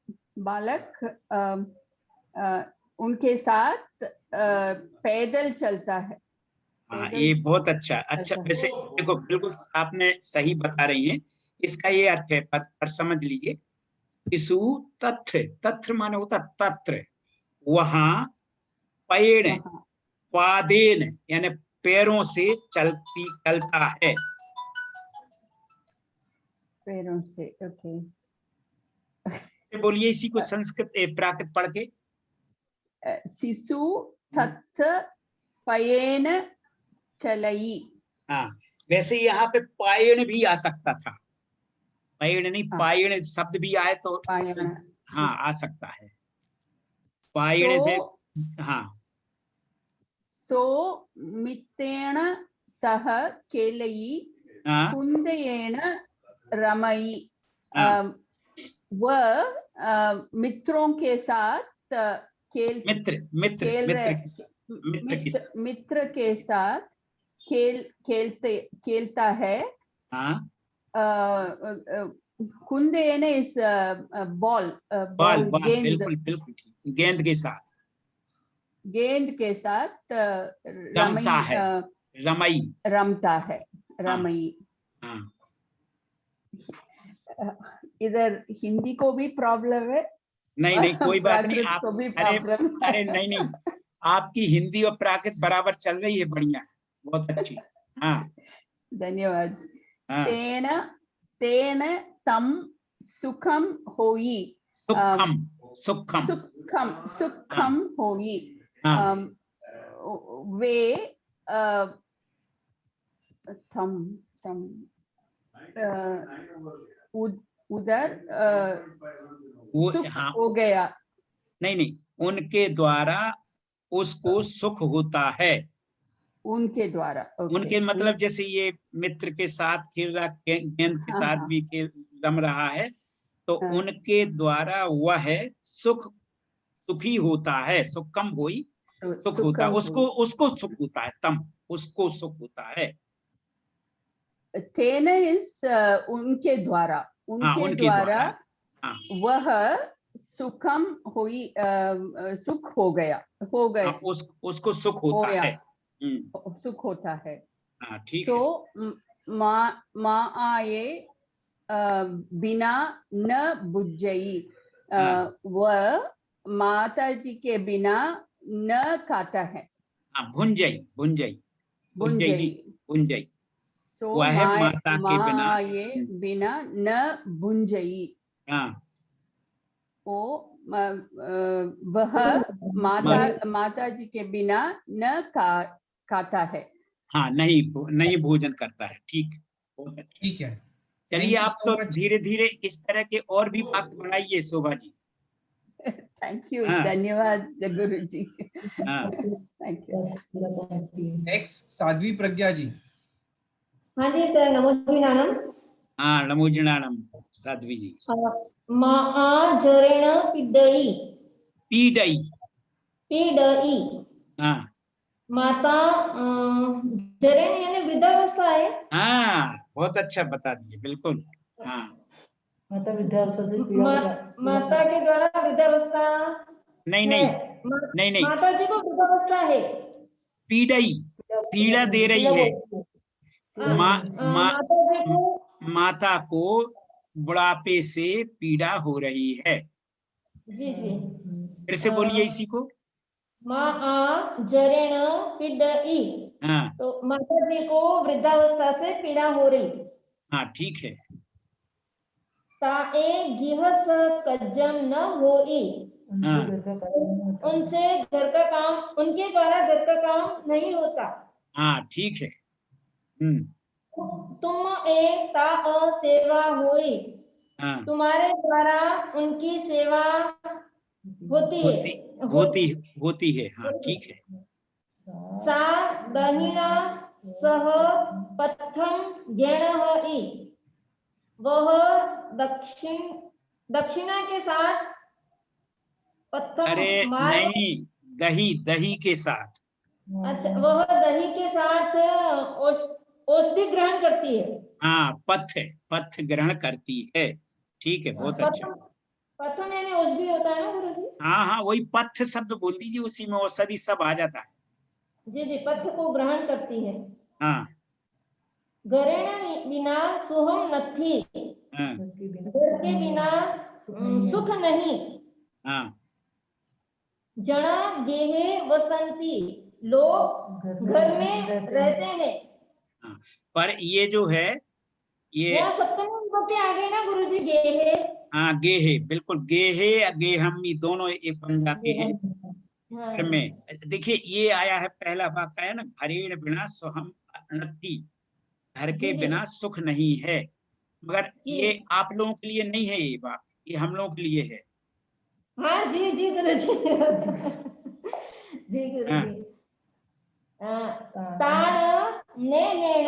उनके साथ पैदल चलता है। हाँ, ये बहुत अच्छा वैसे देखो, बिल्कुल आपने सही बता रही हैं। इसका ये अर्थ है, पर समझ लीजिए, शिशु तत्र माने होता तत्र, वहां पेड़ पादेन यानी पैरों से चलता है। पैरों से, ओके। बोलिए इसी को संस्कृत प्राकृत पढ़ के। शिशु तत् पयेन चलई। हाँ, वैसे यहाँ पे पायण भी आ सकता था, पायण नहीं, पायण शब्द भी आए तो हाँ आ सकता है। पायण में हाँ। सो मित्रेण सह खेलई कुंदयेन रमई। वह मित्रों के साथ मित्र के साथ खेलता है। कुंदेन इस बॉल बिल्कुल बिल्कुल, गेंद के साथ रमता है। इधर हिंदी को भी प्रॉब्लम है। नहीं कोई बात नहीं, आप को भी प्रॉब्लम। अरे नहीं, आपकी हिंदी और प्राकृत बराबर चल रही है, बढ़िया, बहुत अच्छी। हाँ, धन्यवाद। तेन तम सुखम होई। सुखम होई। वे उधर सुख हो गया। नहीं, उनके द्वारा उसको सुख होता है। उनके द्वारा, उनके मतलब जैसे ये मित्र के साथ खेल रहा, गेंद के साथ भी रम रहा है, तो उनके द्वारा वह सुखी होता है। सुखम होई, सुख होता है, उसको सुख होता है। तम, उसको सुख होता है। तेन इस उनके द्वारा, वह सुखम होई, सुख हो गया। उसको सुख होता है, सुख होता है। ठीक तो माँ आए बिना न बुझई। वह माता जी के बिना न खाता है। भुंजई। सो वह माता के बिना ये बिना न भुंजई। वह माता जी के बिना न खाता है। हाँ, नहीं भोजन करता है। ठीक है। चलिए, आप तो धीरे धीरे इस तरह के और भी वाक्य बनाइए शोभा जी। Thank you. धन्यवाद Guru ji. Thank you. Next Sadhvi Pragya ji. हाँ जी सर, नमोजिनानम। हाँ, नमोजिनानम साध्वी जी। माँ जरेण पीडई। हाँ, माता जरेण यानी वृद्धावस्था है। हाँ, बहुत अच्छा बता दिए, बिल्कुल। हाँ, माता वृद्धावस्था से माता के द्वारा वृद्धावस्था नहीं, माता जी को वृद्धावस्था है। पीड़ा दे रही है। माता को बुढ़ापे से पीड़ा हो रही है। जी। फिर से बोलिए इसी को। माँ जरेण पीडई। हाँ, तो माता जी को वृद्धावस्था से पीड़ा हो रही। हाँ, ठीक है। ताए गिहस कज्जम न होई। उनसे घर का काम, उनके द्वारा घर का काम नहीं होता। हाँ, ठीक है। तुम ए ता सेवा होई। हाँ, तुम्हारे द्वारा उनकी सेवा होती होती है। हाँ, ठीक है। सा दहिना सह पथम ज्ञान वह दक्षिणा के साथ पथम अरे मार्ग। नहीं, दही के साथ। अच्छा, वह दही के साथ औषधि ग्रहण करती है। हाँ, पथ ग्रहण करती है। ठीक है, बहुत अच्छा। पथम यानी औषधि होता है ना गुरु जी? हाँ, वही पथ शब्द बोल दीजिए, उसी में औषधि सब आ जाता है। जी, पथ को ग्रहण करती है। हाँ, गरेण बिना सुहम नथी। हाँ, घर के बिना सुख नहीं। हाँ, जना गेहे वसंती, लोग घर में रहते हैं। हाँ, पर ये जो है ये यहाँ सप्तमी विभक्ति आ गई ना गुरु जी, गेहे। हाँ, गेहे, बिल्कुल गेहे या गेहम्मी दोनों एक बन जाते हैं घर में। देखिए ये आया है, पहला वाक्य है ना, घरेण बिना सुहम नथी, घर के बिना सुख नहीं है। मगर ये आप लोगों के लिए नहीं है, ये बात ये हम लोगों के लिए है। हाँ जी गुरु जी। जी गुरु जी। ताण नेहेण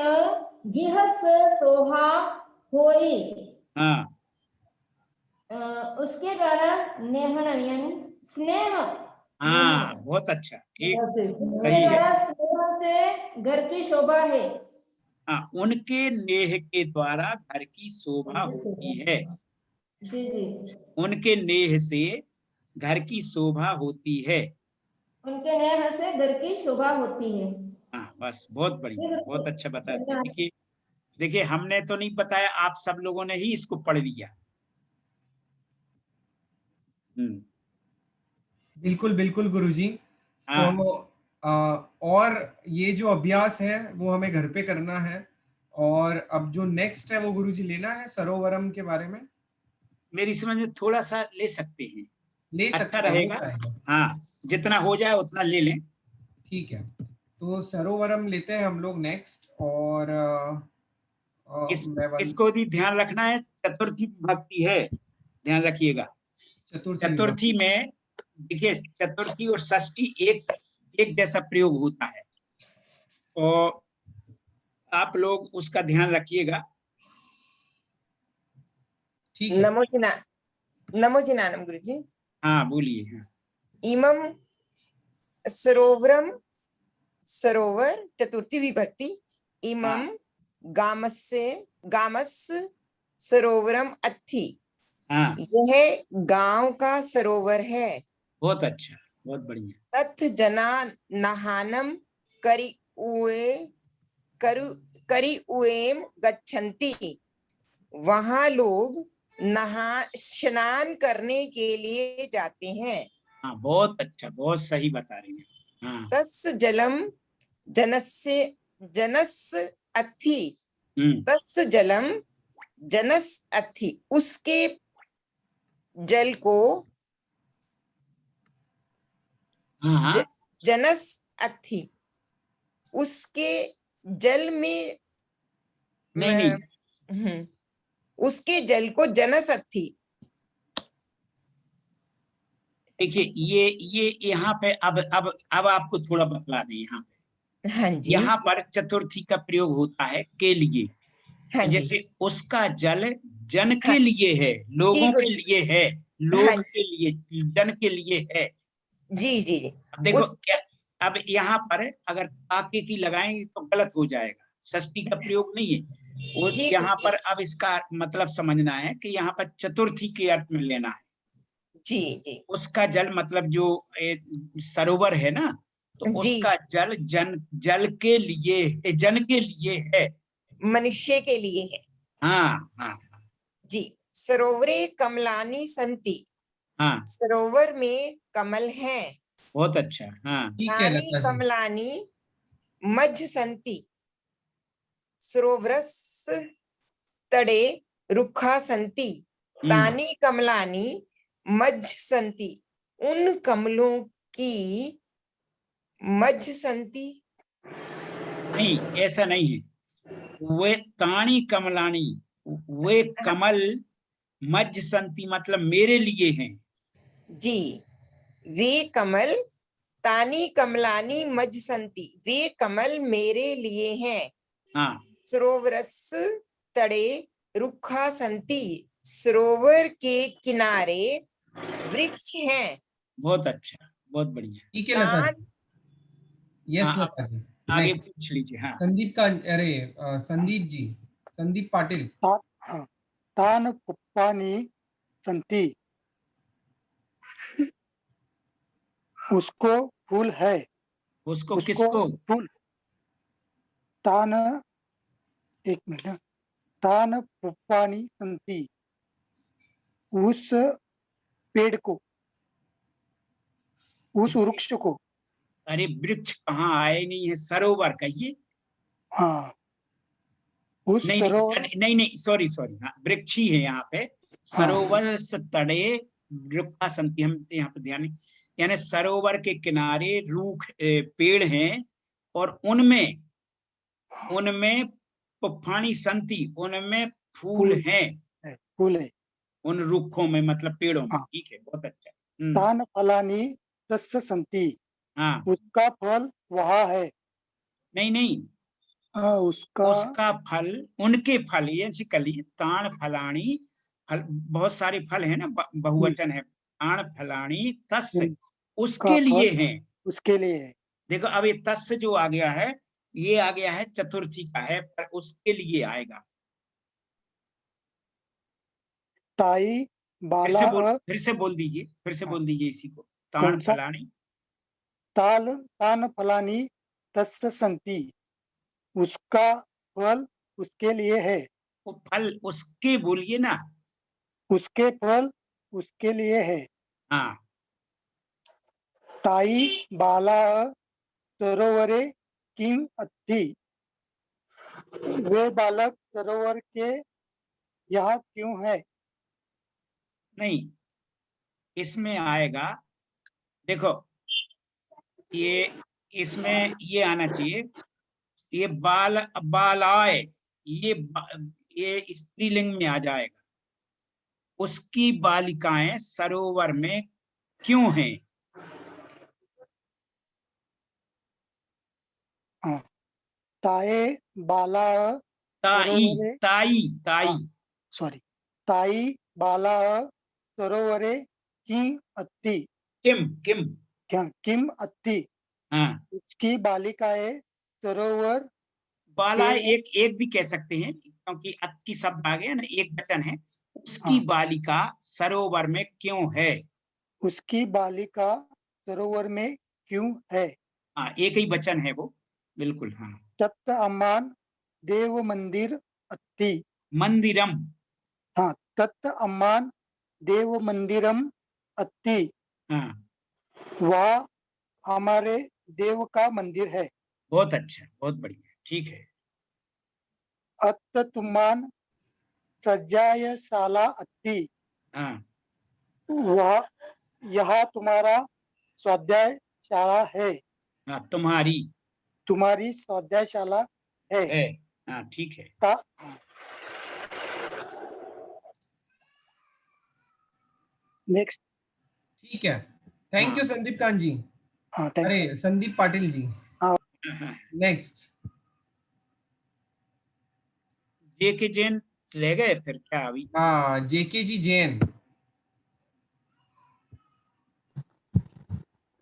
गिहस सोहा होई। हाँ, उसके द्वारा नेहण यानी स्नेह। हाँ, बहुत अच्छा, ठीक, उसके सही है। द्वारा स्नेह से घर की शोभा है। हाँ, उनके नेह के द्वारा घर की शोभा होती है। जी उनके नेह से घर की शोभा होती है। उनके नेह से घर की शोभा होती है। हाँ, बस बहुत बढ़िया, बहुत अच्छा बता दिया। देखिए हमने तो नहीं बताया, आप सब लोगों ने ही इसको पढ़ लिया। बिल्कुल बिल्कुल गुरुजी। और ये जो अभ्यास है वो हमें घर पे करना है। और अब जो नेक्स्ट है वो गुरुजी लेना है सरोवरम के बारे में। मेरी समझ में थोड़ा सा ले सकते हैं, ले सकते अच्छा रहेगा। हाँ, जितना हो जाए उतना ले लें। ठीक है, तो सरोवरम लेते हैं हम लोग नेक्स्ट। और इसको भी ध्यान रखना है, चतुर्थी भक्ति है, ध्यान रखिएगा। चतुर्थी में देखिए, चतुर्थी और षष्ठी एक जैसा प्रयोग होता है, और आप लोग उसका ध्यान रखिएगा। ठीक है। नमो जिनानम गुरुजी। हाँ, बोलिए। हाँ। इमम सरोवरम, सरोवर चतुर्थी विभक्ति। इमम गामस सरोवरम अत्थि। हाँ, यह गांव का सरोवर है। बहुत अच्छा, बहुत बढ़िया। तथ जना नहानम करी उएम गच्छन्ति। वहां लोग स्नान करने के लिए जाते हैं। हाँ, बहुत अच्छा, बहुत सही बता रही हैं। हाँ। तस् जलम जनस अथि। तस् जलम जनस अथि। उसके जल को जनस अथि। उसके जल में नहीं। उसके जल को जनस अथि। देखिए ये यहाँ पे अब आपको थोड़ा बतला दें। यहाँ पे हाँ जी, यहाँ पर चतुर्थी का प्रयोग होता है के लिए। हाँ जी। जैसे उसका जल जन के लिए है, लोगों के लिए है, लोग के लिए, जन के लिए है। जी जी। अब देखो अब यहाँ पर अगर ताके की लगाएंगे तो गलत हो जाएगा, षष्ठी का प्रयोग नहीं है। यहाँ पर अब इसका मतलब समझना है कि यहाँ पर चतुर्थी के अर्थ में लेना है। जी। उसका जल मतलब जो सरोवर है ना, तो उसका जल जल के लिए, जन के लिए है, मनुष्य के लिए है। हाँ जी। सरोवरे कमलानी संति। हाँ, सरोवर में कमल हैं। बहुत अच्छा। हाँ, नानी कमलानी मध्य संति। सरोवरस तड़े रुखा संति। तानी कमलानी मध्य संति। उन कमलों की मध्य संति। नहीं, ऐसा नहीं है। वे तानी कमलानी, वे कमल मज्ज संति मतलब मेरे लिए हैं। जी, वे कमल तानी कमलानी मज्ज संति, वे कमल मेरे लिए हैं। हाँ, सरोवरस तड़े रुखा संति, सरोवर के किनारे वृक्ष हैं। बहुत अच्छा, बहुत बढ़िया। ठीक है लता जी। यस हाँ, लता जी। आगे Next, पूछ लीजिए। हाँ, संदीप का संदीप जी, संदीप पाटिल। तान पुप्पानी संति, उसको फूल है। उसको किसको? फूल। तान, एक मिनट, तान पुप्पानी संति, उस पेड़ को, उस वृक्ष को। अरे वृक्ष कहाँ आए, नहीं है, सरोवर कहिए। हाँ, उस नहीं सरोवर, नहीं नहीं, सॉरी सॉरी, हाँ वृक्ष ही है यहाँ पे। सरोवर तड़े रुखा संति, हम यहाँ पे ध्यान नहीं, यानी सरोवर के किनारे रूख पेड़ हैं और उनमें पुप्पानी संति, उनमें फूल हैं। फूल है उन रुखों में मतलब पेड़ों में। ठीक है, बहुत अच्छा। तान फलानी तस्य संति, हाँ, उसका फल वहाँ है। नहीं नहीं, उसका फल, उनके फल, ये कलिए ताण फलानी, फल बहुत सारे फल है ना, बहुवचन है। ताण फलानी तस्य, उसके लिए हैं। उसके लिए है। देखो अब ये तस्य जो आ गया है, ये आ गया है चतुर्थी का है, पर उसके लिए आएगा। ताई बाला, फिर से बोल दीजिए, फिर से बोल दीजिए इसी को। ताण फलानी, तान फलानी तस्य संति, उसका फल उसके लिए है। वो फल उसके बोलिए ना, उसके फल उसके लिए है। हाँ, ताई बाला सरोवरे किम अत्थि, वे बालक सरोवर के यहाँ क्यों है। नहीं, इसमें आएगा, देखो ये, इसमें ये आना चाहिए, ये बालाए, ये स्त्रीलिंग में आ जाएगा। उसकी बालिकाएं सरोवर में क्यों हैं? ताए बाला ताई सॉरी, ताई बाला सरोवरे किम अत्थि, किम अत्थि, हाँ, उसकी बालिकाएं सरोवर, बाला एक भी कह सकते हैं, क्योंकि अत्ति शब्द आ गया ना, एक वचन है। उसकी बालिका सरोवर में क्यों है? उसकी बालिका सरोवर में क्यों है। हाँ, एक ही वचन है वो, बिल्कुल। हाँ, तत्त अम्मान देव मंदिर अत्थि, मंदिरम, हाँ, तत्त अम्मान देव मंदिरम अत्थि, हाँ, वह हमारे देव का मंदिर है। बहुत अच्छा, बहुत बढ़िया, ठीक है। अत्त तुम्मान सज्जाय शाला अत्थि, हाँ, वह, यह तुम्हारा स्वाध्याय शाला है। हाँ, तुम्हारी स्वाध्यायशाला है। हाँ, ठीक है। नेक्स्ट। ठीक है, थैंक यू संदीप कांत जी। अरे संदीप पाटिल जी। नेक्स्ट। जेके जैन रह गए फिर क्या अभी? हाँ, जेके जी जैन।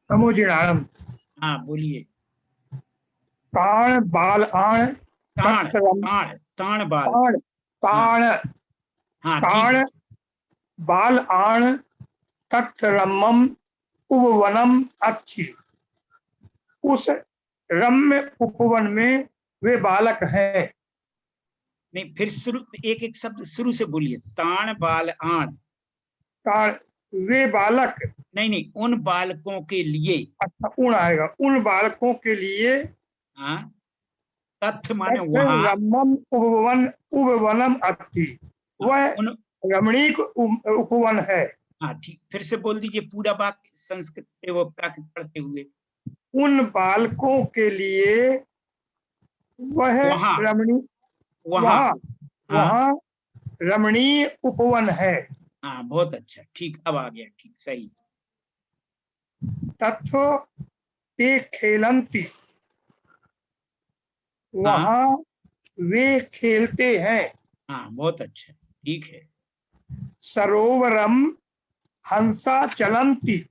नमोजिणाणम। हाँ, बोलिए। ताण बाल आण, ताण बाल, ताण बाल आण तत्रमम उपवनम अच्छी, उस रम्य उपवन में वे बालक हैं। नहीं, फिर शुरू, एक एक शब्द शुरू से बोलिए। ताण बाल आण, ताण वे बालक, नहीं, उन बालकों के लिए। अच्छा, उन आएगा, उन बालकों के लिए। हाँ, तथ्य माने वहाँ, रम्यम उपवनम अच्छी, वह रमणीक उपवन है। हाँ, ठीक, फिर से बोल दीजिए पूरा वाक्य संस्कृत वो प्राकृत पढ़ते हुए। उन बालकों के लिए वह रमणीक, वहाँ रमणीय उपवन है। हाँ बहुत अच्छा, ठीक, अब आ गया, ठीक, सही। तत्व ते खेलंती, वहां वे खेलते हैं। हाँ बहुत अच्छा, ठीक है। सरोवरम हंसा चलंती,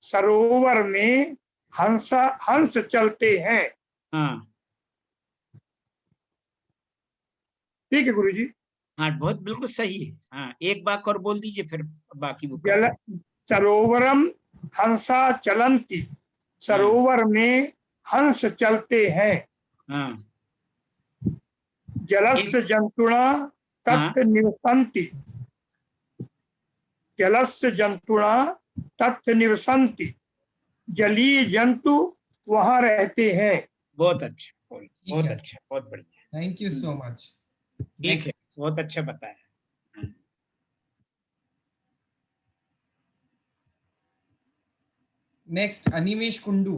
सरोवर में हंस चलते हैं। हाँ ठीक है गुरु जी। हाँ बहुत बिल्कुल सही है। हाँ एक बार और बोल दीजिए, फिर बाकी वो जल सरोवरम हंसा चलंती, सरोवर में हंस चलते हैं। हाँ जलस्य जंतुना तत्र निवसन्ति, जलस्य जंतुना तत्र निवसन्ति, जलीय जंतु वहां रहते हैं। बहुत अच्छा, बहुत अच्छा, बहुत बढ़िया, थैंक यू सो मच। ठीक है, बहुत अच्छा बताया। नेक्स्ट अनिमेश कुंडू।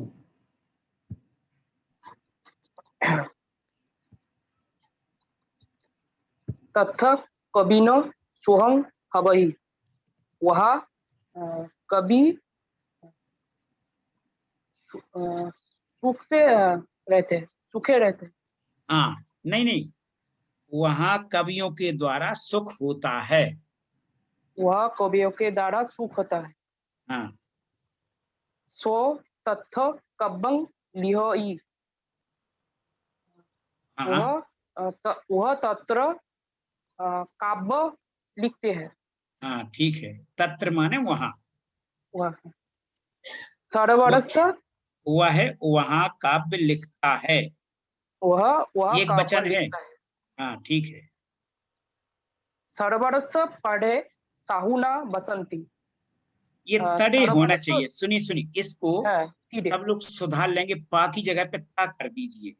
तथा कबिनो सोहं हवहि, वहाँ कभी सुख से रहते हैं, सुखे रहते हैं। हाँ नहीं नहीं, वहाँ कवियों के द्वारा सुख होता है। वह कवियों के द्वारा सुख होता है। हाँ सो तथ कब्बं लिहोई, वह तत्र काव्य लिखते हैं। हाँ ठीक है, तत्र माने वहाँ। सरोवरस्थ, वह है वहाँ काव्य लिखता है, वह एक काव्य वचन है। लिखता है। हाँ ठीक है। सरोवरस्थ पढ़े साहुना बसंती, ये तड़े होना सरोवरस्थ, चाहिए। सुनिए सुनिए, इसको सब लोग सुधार लेंगे, बाकी जगह पे ता कर दीजिए,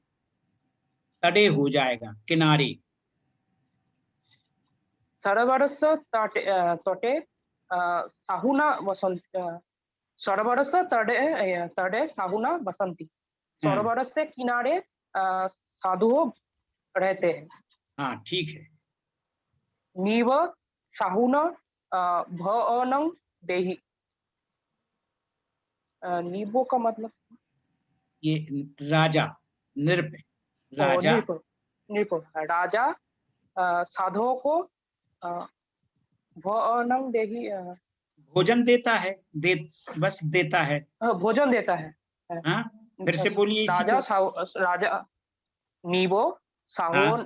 तड़े हो जाएगा, किनारे। सरोवरस्थ तटे साहुना बसंती, सरोवरस्थ तटे तटे साहुना बसंती, सरोवर से किनारे साधु रहते हैं। हाँ ठीक है। नीव साहुन भवनं देहि, नीबो का मतलब ये राजा, नृप, राजा, नृप राजा साधुओं को भवनं देहि, भोजन देता है, बस देता है, भोजन देता है। हाँ फिर से बोलिए इसी राजा को। राजा नीवो साहुनो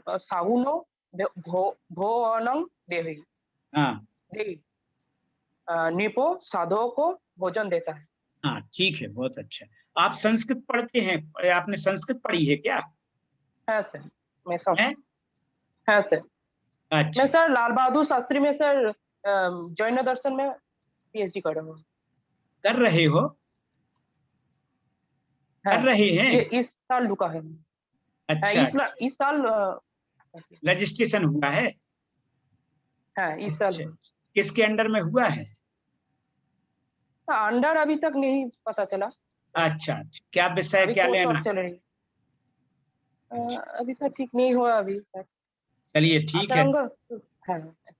भवनं देहि, देहि, निपो साधुओं को भोजन देता है। हाँ ठीक है, बहुत अच्छा। आप संस्कृत पढ़ते हैं, आपने संस्कृत पढ़ी है क्या? है सर, मैं सर है सर। अच्छा। मैं सर लाल बहादुर शास्त्री में सर जैन दर्शन में पीएचडी कर रहा हूँ। कर रहे हो? कर रहे हैं? ये इस साल रुका है। अच्छा, इस साल रजिस्ट्रेशन हुआ है? इस साल। किसके अंडर में हुआ है? अंडर अभी तक नहीं पता चला। अच्छा, क्या विषय, क्या लेना? चल रही अभी तक ठीक नहीं हुआ अभी तक। चलिए ठीक है,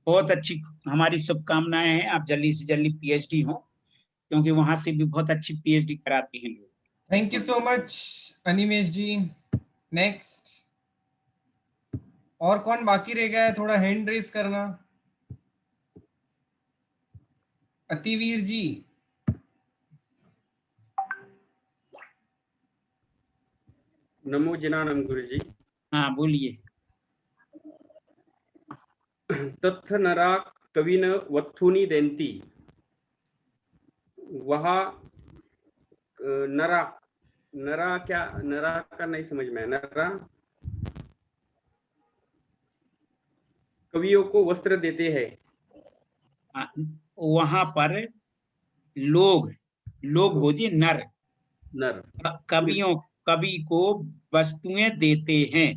बहुत अच्छी, हमारी शुभकामनाएं हैं आप जल्दी से जल्दी पीएचडी हो, क्योंकि वहां से भी बहुत अच्छी पीएचडी कराते हैं लोग। Thank you so much Animesh ji. Next और कौन बाकी रह गया है? थोड़ा हैंड रेस करना। अतिवीर जी। नमो जिनानम गुरु जी। हाँ बोलिए। तत्थ नरा कविन वत्थुनि देंती, वहा नरा, नरा क्या, नरा का नहीं समझ में। नरा कवियों को वस्त्र देते हैं। वहां पर लोग, लोग बोलिए नर, नर कवि को वस्तुएं देते हैं।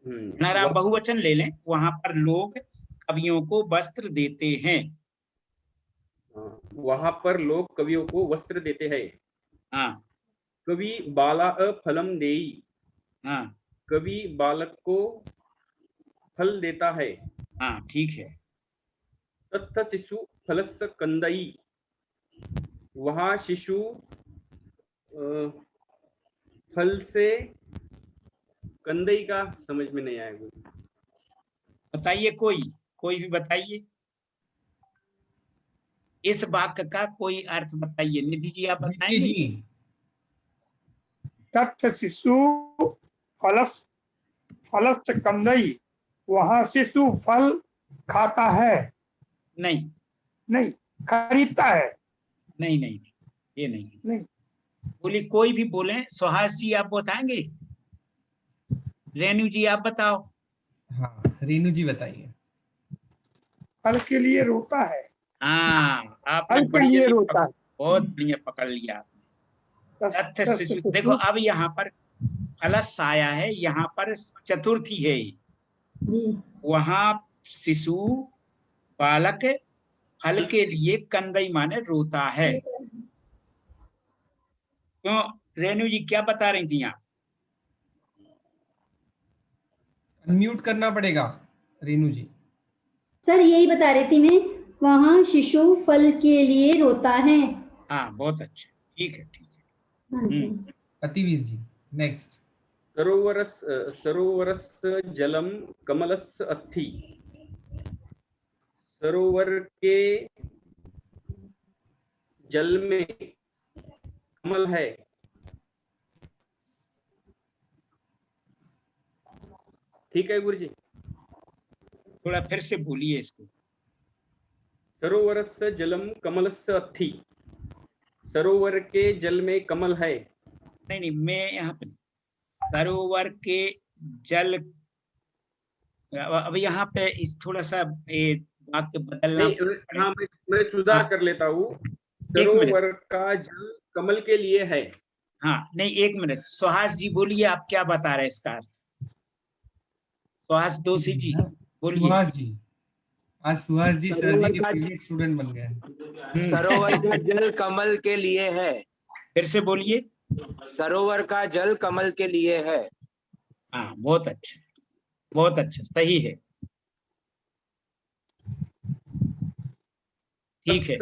नरा बहुवचन ले लें, वहां पर लोग कवियों को वस्त्र देते हैं। वहां पर लोग कवियों को वस्त्र देते हैं। हाँ। कवि बाला फलम देई, हाँ। कवि बालक को फल देता है। हाँ ठीक है। तत्थ शिशु फलस्य कंदई, वह शिशु फल से, कंदई का समझ में नहीं आएगा। बताइए, कोई भी बताइए, इस वाक्य का कोई अर्थ बताइए। निधि जी आप बताएंगे? तत्थ शिशु फलस्य कंदई, वहाँ शिशु फल खाता है। नहीं, खरीदता है। नहीं, ये नहीं। बोली, कोई भी बोले। सुहास जी आप बताएंगे? रेणु जी आप बताओ। हाँ, रेणु जी बताइए। फल के लिए रोता है। हाँ, आपने बढ़िया बहुत बढ़िया पकड़ लिया आपने। तत्थ शिशु, देखो अब यहाँ पर फलस आया है, यहाँ पर चतुर्थी है वहां शिशु बालक फल के लिए कंदई माने रोता है। क्यों रेणु जी क्या बता रही थी आप? अनम्यूट करना पड़ेगा रेणु जी। सर यही बता रही थी मैं, वहाँ शिशु फल के लिए रोता है। हाँ बहुत अच्छा, ठीक है। अतिवीर जी नेक्स्ट। सरोवरस्य जलम कमलस्य अत्थि, सरोवर के जल में कमल है। ठीक है गुरु जी, थोड़ा फिर से बोलिए इसको। सरोवरस्य जलम कमलस्य अत्थि, सरोवर के जल में कमल है। नहीं, मैं यहाँ पे सरोवर के जल, अब यहाँ पे इस थोड़ा सा वाक्य बदलना। हाँ, मैं सुधार कर लेता हूँ। सरोवर का जल कमल के लिए है। हाँ नहीं, एक मिनट, सुहास जी बोलिए, आप क्या बता रहे हैं इसका अर्थ? सुहास दोषी जी बोलिए। सुहास जी, आज सुहास जी सर जी के फेवरेट स्टूडेंट बन गए। सरोवर का जल कमल के लिए है। फिर से बोलिए। सरोवर का जल कमल के लिए है। हाँ बहुत अच्छा, बहुत अच्छा, सही है, ठीक है।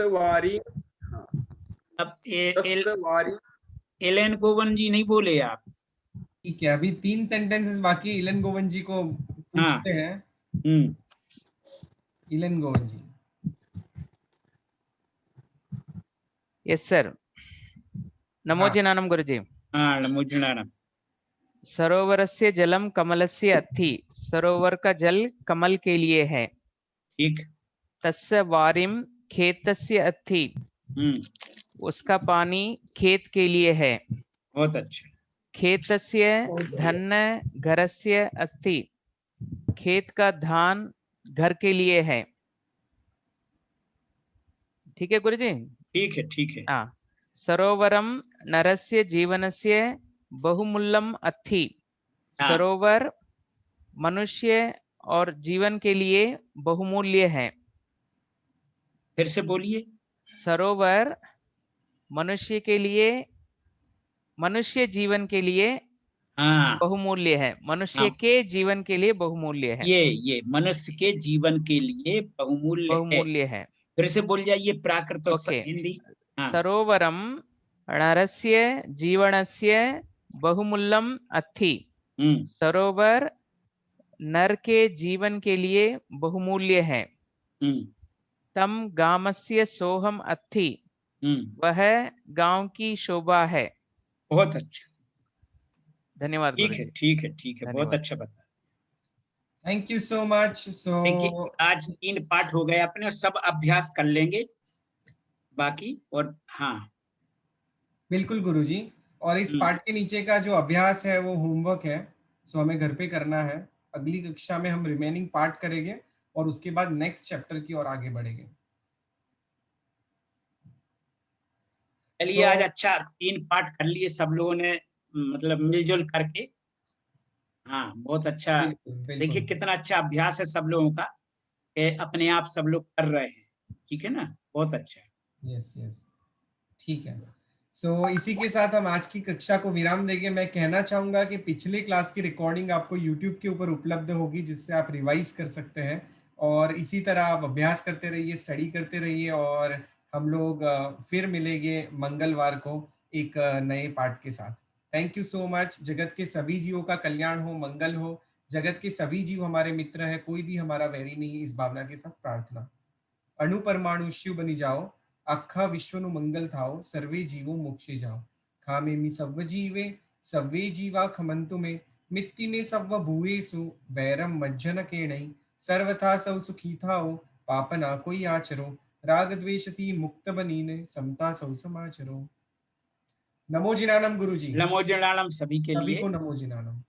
अब एलन गोवन जी नहीं बोले आप? ठीक है, अभी 3 सेंटेंसेस बाकी, एलन गोवन जी को पूछते हैं। एलन गोवन जी। यस सर, नमोजिनानं गुरुजी। हाँ नमोजिनानं। सरोवरस्य जलम कमलस्य अत्थि, सरोवर का जल कमल के लिए है। ठीक। तस्य वारिम खेतस्य अत्थि, उसका पानी खेत के लिए है। बहुत अच्छा। खेतस्य धन्न घरस्य अत्थि, खेत का धान घर के लिए है। ठीक है गुरुजी? ठीक है। हाँ, सरोवरम नरस्य जीवनस्य बहुमूल्यम अत्थि, सरोवर मनुष्य और जीवन के लिए बहुमूल्य है। फिर से बोलिए। सरोवर मनुष्य के लिए, मनुष्य जीवन के लिए बहुमूल्य है। मनुष्य के जीवन के लिए बहुमूल्य है। ये मनुष्य के जीवन के लिए बहुमूल्य है। फिर से बोल जाइए प्राकृत और हिंदी। सरोवरम नरस्य जीवनस्य बहुमूल्यम अत्थि, सरोवर नर के जीवन के लिए बहुमूल्य है। तम गामस्य सोहम अत्थि, वह गांव की शोभा है। बहुत अच्छा, धन्यवाद। ठीक है, बहुत अच्छा बता। Thank you so much. आज 3 पाठ हो गए अपने, सब अभ्यास कर लेंगे बाकी। और हाँ बिल्कुल गुरुजी, और इस पाठ के नीचे का जो अभ्यास है वो होमवर्क है, सो हमें घर पे करना है। अगली कक्षा में हम रिमेनिंग पार्ट करेंगे और उसके बाद नेक्स्ट चैप्टर की ओर आगे बढ़ेंगे। चलिए आज अच्छा 3 पाठ कर लिए सब लोगों ने, मतलब मिलजुल करके। हाँ बहुत अच्छा। देखिए कितना अच्छा अभ्यास है सब लोगों का, अपने आप सब लोग कर रहे हैं। ठीक है ना, बहुत अच्छा। यस ठीक है। इसी के साथ हम आज की कक्षा को विराम देंगे। मैं कहना चाहूंगा कि पिछले क्लास की रिकॉर्डिंग आपको YouTube के ऊपर उपलब्ध होगी, जिससे आप रिवाइज कर सकते हैं और इसी तरह आप अभ्यास करते रहिए, स्टडी करते रहिए और हम लोग फिर मिलेंगे मंगलवार को एक नए पाठ के साथ। Thank you so much. जगत के सभी जीवों का कल्याण हो, मंगल हो। जगत के सभी जीव हमारे मित्र है, कोई भी हमारा वैरी नहीं, इस भावना के साथ प्रार्थना। अणु परमाणु शिव बनी जाओ, आखा विश्व नु मंगल थाओ, सर्वे जीवो मोक्षे जाओ। खामे मी सव्व जीवे, सव्वे जीवा खमंतु में, मित्ति में सव्व भूएसु, वैरम मज्जन के नहीं, सर्वथा सौ सुखी थाओ, पापना कोई आचरो, राग द्वेषति मुक्त बनीने, समता सौ समाचरो। नमो जिनानम गुरुजी। नमो जिनानम सभी के लिए। सभी को नमो जिनानम।